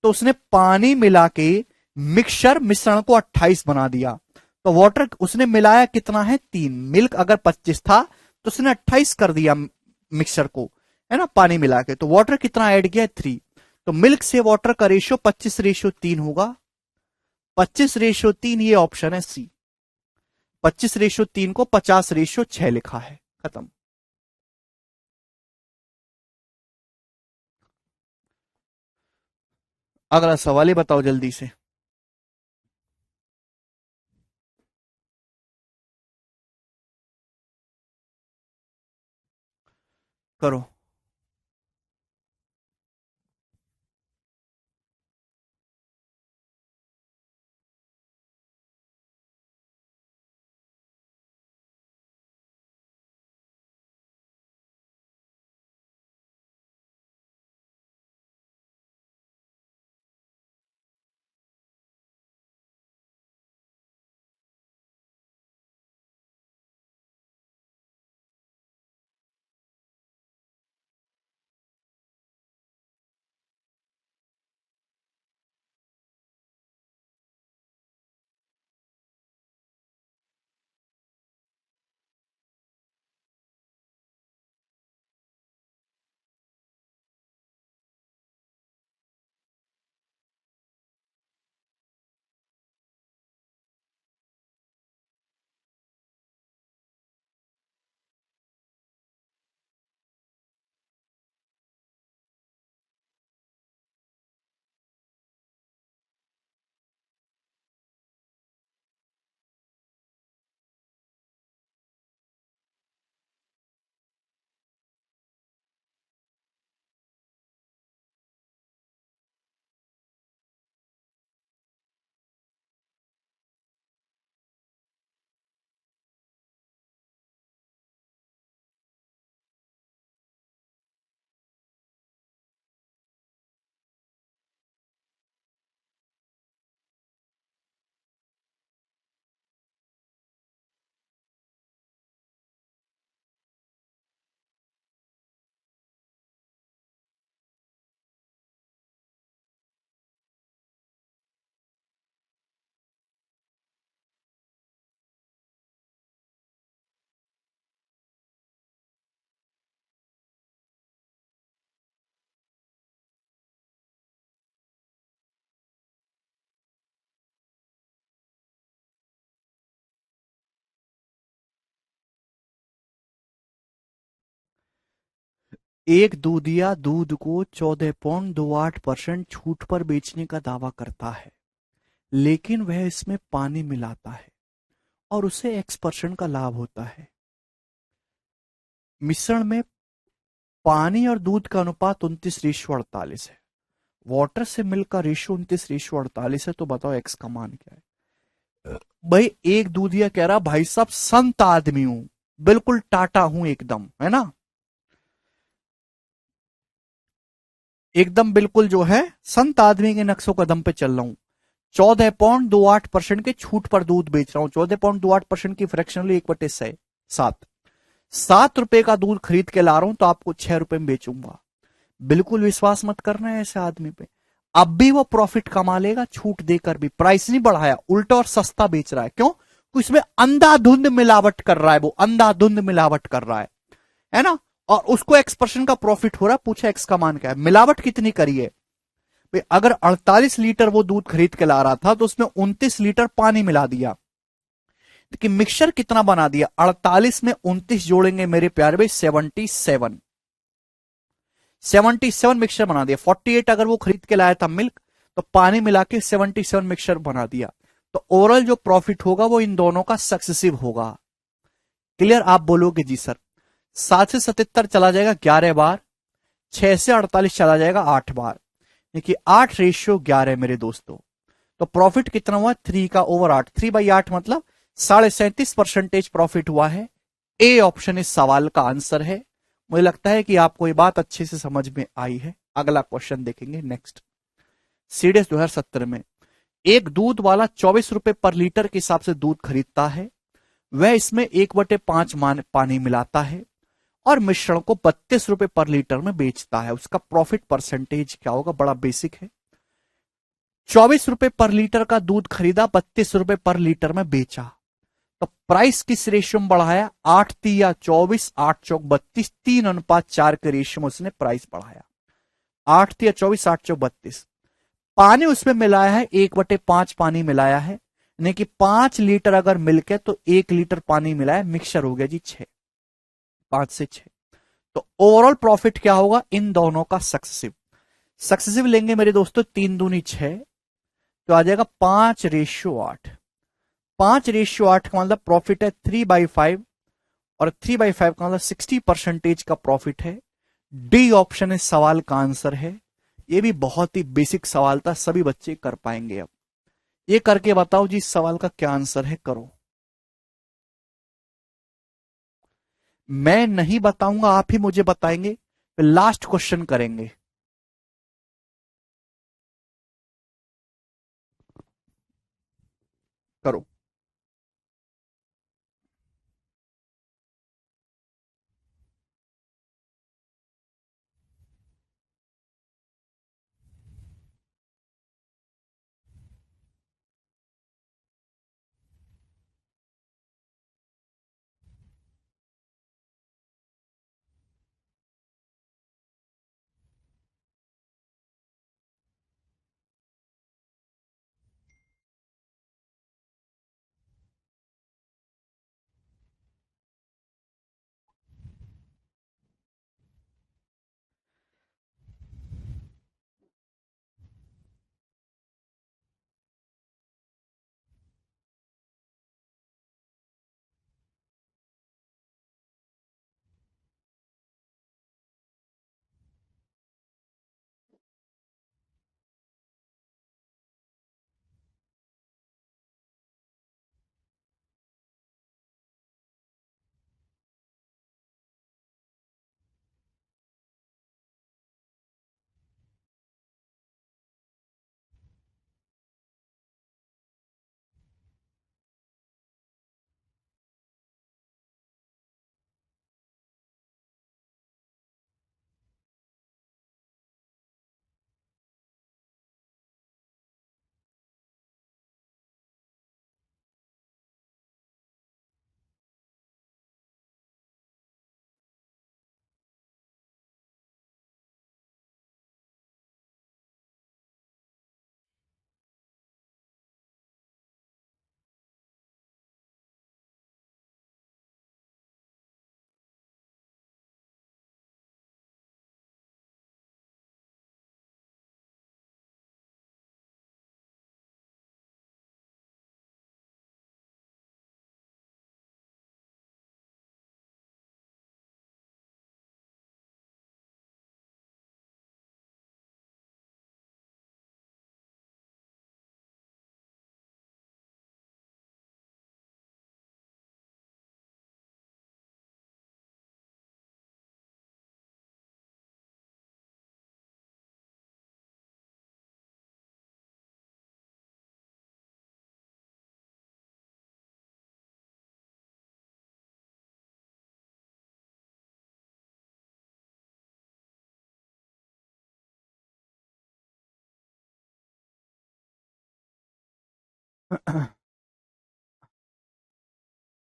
तो उसने पानी मिला के मिश्रण को 28 बना दिया। तो वाटर उसने मिलाया कितना है? 3। मिल्क अगर 25 था तो उसने 28 कर दिया मिक्सचर को, है ना, पानी मिला के। तो वाटर कितना ऐड किया? 3। तो मिल्क से वाटर का रेशियो 25/3 होगा। 25/3, ये ऑप्शन है सी। 25/3 को 50/6 लिखा है। खत्म। अगला सवाल ही बताओ जल्दी से। करो। एक दूधिया दूध को 14.28% छूट पर बेचने का दावा करता है, लेकिन वह इसमें पानी मिलाता है और उसे X% का लाभ होता है। मिश्रण में पानी और दूध का अनुपात 29/48 है। वाटर से मिल्क का रेशियो 29/48 है। तो बताओ एक्स का मान क्या है? भाई एक दूधिया कह रहा भाई साहब संत आदमी हूं, बिल्कुल टाटा हूं एकदम, है ना, एकदम बिल्कुल जो है संत आदमी के नक्शों कदम पे चल रहा हूं। 14.28% के छूट पर दूध बेच रहा हूं। 14.28% की फ्रैक्शनली 1/6 7 7 रुपए का दूध खरीद के ला रहा हूं तो आपको 6 रुपए में बेचूंगा। बिल्कुल विश्वास मत करना है ऐसे आदमी पे। अब भी वो प्रॉफिट कमा लेगा, छूट देकर भी। प्राइस नहीं बढ़ाया, उल्टा और सस्ता बेच रहा है। क्यों? इसमें अंधाधुंध मिलावट कर रहा है, वो अंधाधुंध मिलावट कर रहा है ना। और उसको X% का प्रॉफिट हो रहा है। पूछा एक्स का मान क्या है? मिलावट कितनी करी है भाई? अगर 48 लीटर वो दूध खरीद के ला रहा था तो उसमें 29 लीटर पानी मिला दिया, लेकिन मिक्सचर कितना बना दिया? 48 में 29 जोड़ेंगे मेरे प्यारे भाई 77 मिक्सचर बना दिया। 48 अगर वो खरीद के लाया था मिल्क, तो पानी मिला के 77 मिक्सचर बना दिया। तो ओवरऑल जो प्रॉफिट होगा वो इन दोनों का सक्सेसिव होगा। क्लियर? आप बोलोगे जी सर। 7 से 77 चला जाएगा 11 बार, 6 से 48 चला जाएगा 8 बार। देखिए 8/11 मेरे दोस्तों। तो प्रॉफिट कितना हुआ, 3 का ओवर 8, 3/8 मतलब 37.5% प्रॉफिट हुआ है। ए ऑप्शन इस सवाल का आंसर है। मुझे लगता है कि आपको ये बात अच्छे से समझ में आई है। अगला क्वेश्चन देखेंगे नेक्स्ट। सीडीएस 2017 में एक दूध वाला 24 रुपए पर लीटर के हिसाब से दूध खरीदता है। वह इसमें 1/5 पानी मिलाता है और मिश्रण को 32 रुपए पर लीटर में बेचता है। उसका प्रॉफिट परसेंटेज क्या होगा, बड़ा बेसिक है। 24 रुपए पर लीटर का दूध खरीदा, 32 रुपए पर लीटर में बेचा, तो प्राइस किस रेशियो में बढ़ाया, 8×3 = 24, 8×4 = 32, 3:4 के रेशियो में उसने प्राइस बढ़ाया। 8×3 = 24, 8×4 = 32। पानी उसमें मिलाया है, 1/5 पानी मिलाया है, यानी कि 5 लीटर अगर मिलके तो 1 लीटर पानी मिलाया, मिक्सचर हो गया जी 6, 5 से 6। तो ओवरऑल प्रॉफिट क्या होगा इन दोनों का, सक्सेसिव सक्सेसिव लेंगे मेरे दोस्तों, 3 दूनी 6, तो आ जाएगा 5:8। 5:8 का मतलब प्रॉफिट है 3/5, और 3/5 का मतलब 60% का प्रॉफिट है। डी ऑप्शन इस सवाल का आंसर है। ये भी बहुत ही बेसिक सवाल था, सभी बच्चे कर पाएंगे। अब ये करके बताओ जी इस सवाल का क्या आंसर है, करो। मैं नहीं बताऊंगा, आप ही मुझे बताएंगे, फिर लास्ट क्वेश्चन करेंगे। करो।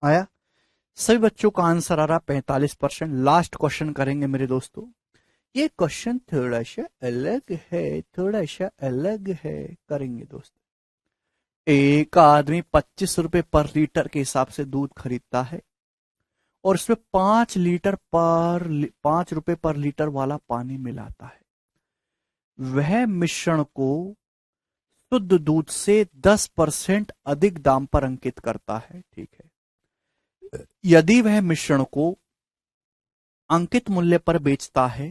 आया, सभी बच्चों का आंसर आ रहा 45%। लास्ट क्वेश्चन करेंगे मेरे दोस्तों। ये क्वेश्चन थोड़ा सा अलग है, थोड़ा सा अलग है, करेंगे दोस्त। एक आदमी 25 रुपए पर लीटर के हिसाब से दूध खरीदता है और इसमें 5 रुपए पर लीटर वाला पानी मिलाता है। वह मिश्रण को शुद्ध दूध से 10% अधिक दाम पर अंकित करता है, ठीक है। यदि वह मिश्रण को अंकित मूल्य पर बेचता है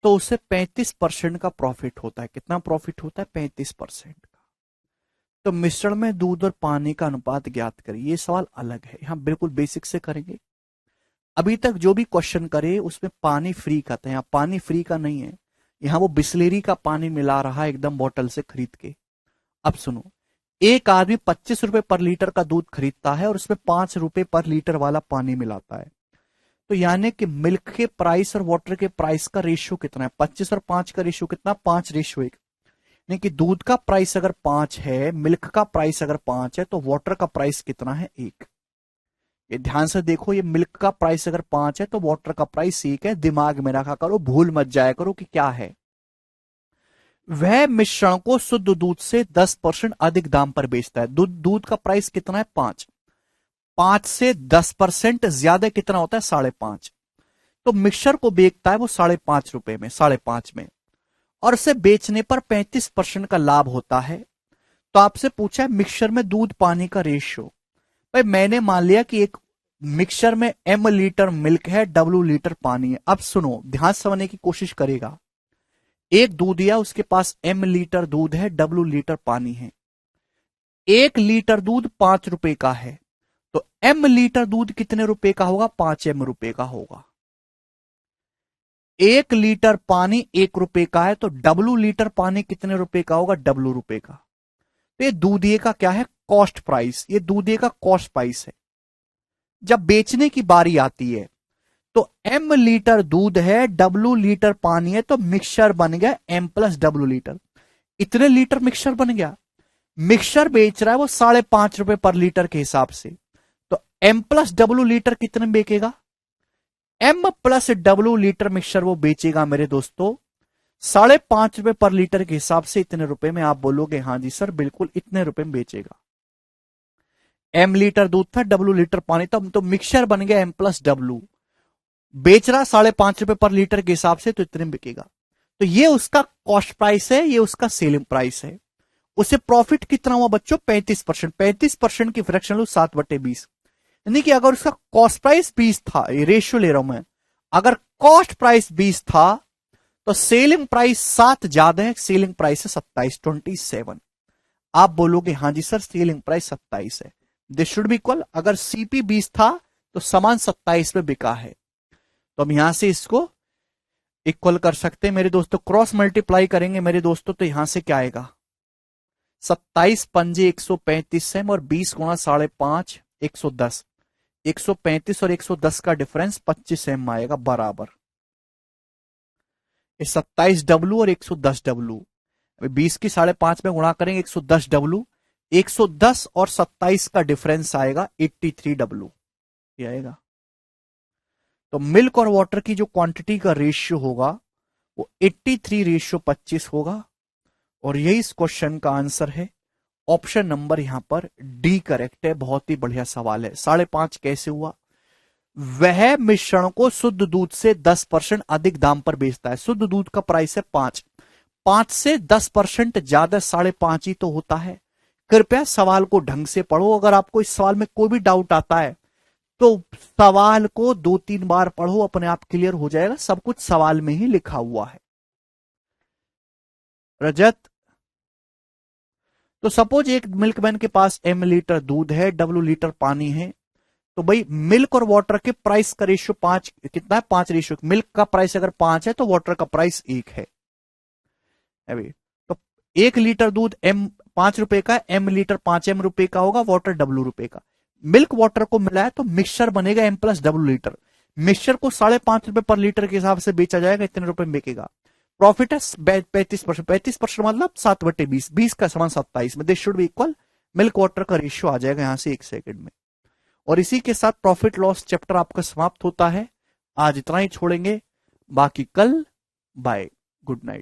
तो उसे 35% का प्रॉफिट होता है। कितना प्रॉफिट होता है, 35% का। तो मिश्रण में दूध और पानी का अनुपात ज्ञात करिए। ये सवाल अलग है, यहाँ बिल्कुल बेसिक से करेंगे। अभी तक जो भी क्वेश्चन करे उसमें पानी फ्री का था, यहाँ पानी फ्री का नहीं है, यहाँ वो बिस्लेरी का पानी मिला रहा है एकदम बोतल से खरीद के। अब सुनो, एक आदमी 25 रुपए पर लीटर का दूध खरीदता है और उसमें 5 रुपए पर लीटर वाला पानी मिलाता है। तो यानी कि मिल्क के प्राइस और वाटर के प्राइस का रेशियो कितना है? 25 और 5 का रेशियो कितना? 5:1। यानी कि दूध का प्राइस अगर 5 है, मिल्क का प्राइस अगर 5 है, तो वाटर का प्राइस कितना है? 1। ये ध्यान से देखो, ये मिल्क का प्राइस अगर 5 है तो वाटर का प्राइस 1 है। दिमाग में रखा करो, भूल मत जाया करो कि क्या है। वह मिश्रण को शुद्ध दूध से 10% अधिक दाम पर बेचता है। दूध का प्राइस कितना है? 5। 5 से 10% ज्यादा कितना होता है? 5.5। तो मिक्सचर को बेचता है वो 5.5 रुपए में, 5.5 में, और इसे बेचने पर 35% का लाभ होता है। तो आपसे पूछा है मिक्सचर में दूध पानी का रेशियो। भाई मैंने मान लिया कि एक मिक्सचर में m लीटर मिल्क है, w लीटर पानी है। अब सुनो, ध्यान से समझने की कोशिश करेगा। एक दूधिया, उसके पास m लीटर दूध है, w लीटर पानी है। 1 लीटर दूध 5 रुपए का है, तो m लीटर दूध कितने रुपए का होगा? 5 रुपए का होगा। 1 लीटर पानी 1 रुपए का है, तो w लीटर पानी कितने रुपए का होगा? w रुपए का। तो ये दूधिये का क्या है? Cost price. ये दूधिये का कॉस्ट प्राइस है। जब बेचने की बारी आती है तो m लीटर दूध है, w लीटर पानी है, तो मिक्सचर बन गया m प्लस w लीटर। इतने लीटर मिक्सचर बन गया। मिक्सचर बेच रहा है वो 5.5 रुपए पर लीटर के हिसाब से, तो m प्लस w लीटर कितने में बेचेगा? m plus w litre mixture वो बेचेगा मेरे दोस्तों 5.5 रुपए पर लीटर के हिसाब से। इतने रुपए में। आप बोलोगे हाँ जी सर बिल्कुल इतने रुपए में बेचेगा। m लीटर दूध था, w लीटर पानी था, तो मिक्सचर बन गया m प्लस w। बेच रहा 5.5 रुपए पर लीटर के हिसाब से, तो इतने में बिकेगा। तो ये उसका कॉस्ट प्राइस है, ये उसका सेलिंग प्राइस है। उसे प्रॉफिट कितना हुआ बच्चों? 35%। 35% की फ्रैक्शन लो 7/20। यानी कि अगर उसका कॉस्ट प्राइस 20 था, ये रेशियो ले रहा हूं मैं, अगर कॉस्ट प्राइस 20 था तो सेलिंग प्राइस 7 ज्यादा है, सेलिंग प्राइस है 27। आप बोलोगे हाँ जी सर सेलिंग प्राइस 27 है। दिस शुड बी इक्वल, अगर सीपी 20 था तो सामान 27 पे बिका है। तो हम यहां से इसको इक्वल कर सकते हैं मेरे दोस्तों। क्रॉस मल्टीप्लाई करेंगे मेरे दोस्तों, तो यहां से क्या आएगा? 27 पंजे 135 सेम, और 20 गुणा 5.5 110। 135 और 110 का डिफरेंस 25 सेम आएगा बराबर। 27 डब्लू और 110 डब्लू। 20 की 5.5 में गुणा करेंगे 110 डब्लू। 110 और 27 का डिफरेंस आएगा 83 डब्लू। ये आएगा। तो मिल्क और वाटर की जो क्वांटिटी का रेशियो होगा वो 83:25 होगा। और यही इस क्वेश्चन का आंसर है। ऑप्शन नंबर यहां पर डी करेक्ट है। बहुत ही बढ़िया सवाल है। 5.5 कैसे हुआ? वह मिश्रण को शुद्ध दूध से 10% अधिक दाम पर बेचता है। शुद्ध दूध का प्राइस है 5। 5 से 10% ज्यादा 5.5 ही तो होता है। कृपया सवाल को ढंग से पढ़ो। अगर आपको इस सवाल में कोई भी डाउट आता है तो सवाल को 2-3 बार पढ़ो, अपने आप क्लियर हो जाएगा। सब कुछ सवाल में ही लिखा हुआ है। रजत, तो सपोज एक मिल्कमैन के पास m लीटर दूध है, w लीटर पानी है। तो भाई मिल्क और वाटर के प्राइस का रेशियो 5 कितना है? 5 रेशियो। मिल्क का प्राइस अगर 5 है तो वाटर का प्राइस 1 है। अभी तो 1 लीटर दूध m 5 रुपए का, m लीटर 5m रुपए का होगा, वाटर w रुपए का। मिल्क वाटर को मिलाया तो मिक्सचर बनेगा m plus w litre. Mixture को 5.5 रुपए पर लीटर के हिसाब से बेचा जाएगा, इतने रुपए में बिकेगा। प्रॉफिट है 35%। 35% मतलब 7/20। 20 का समान 27 में। This should be equal, milk water का रेशियो आ जाएगा यहां से 1 सेकंड में। और इसी के साथ प्रॉफिट लॉस चैप्टर आपका समाप्त होता है। आज इतना ही छोड़ेंगे, बाकी कल। Bye, good night.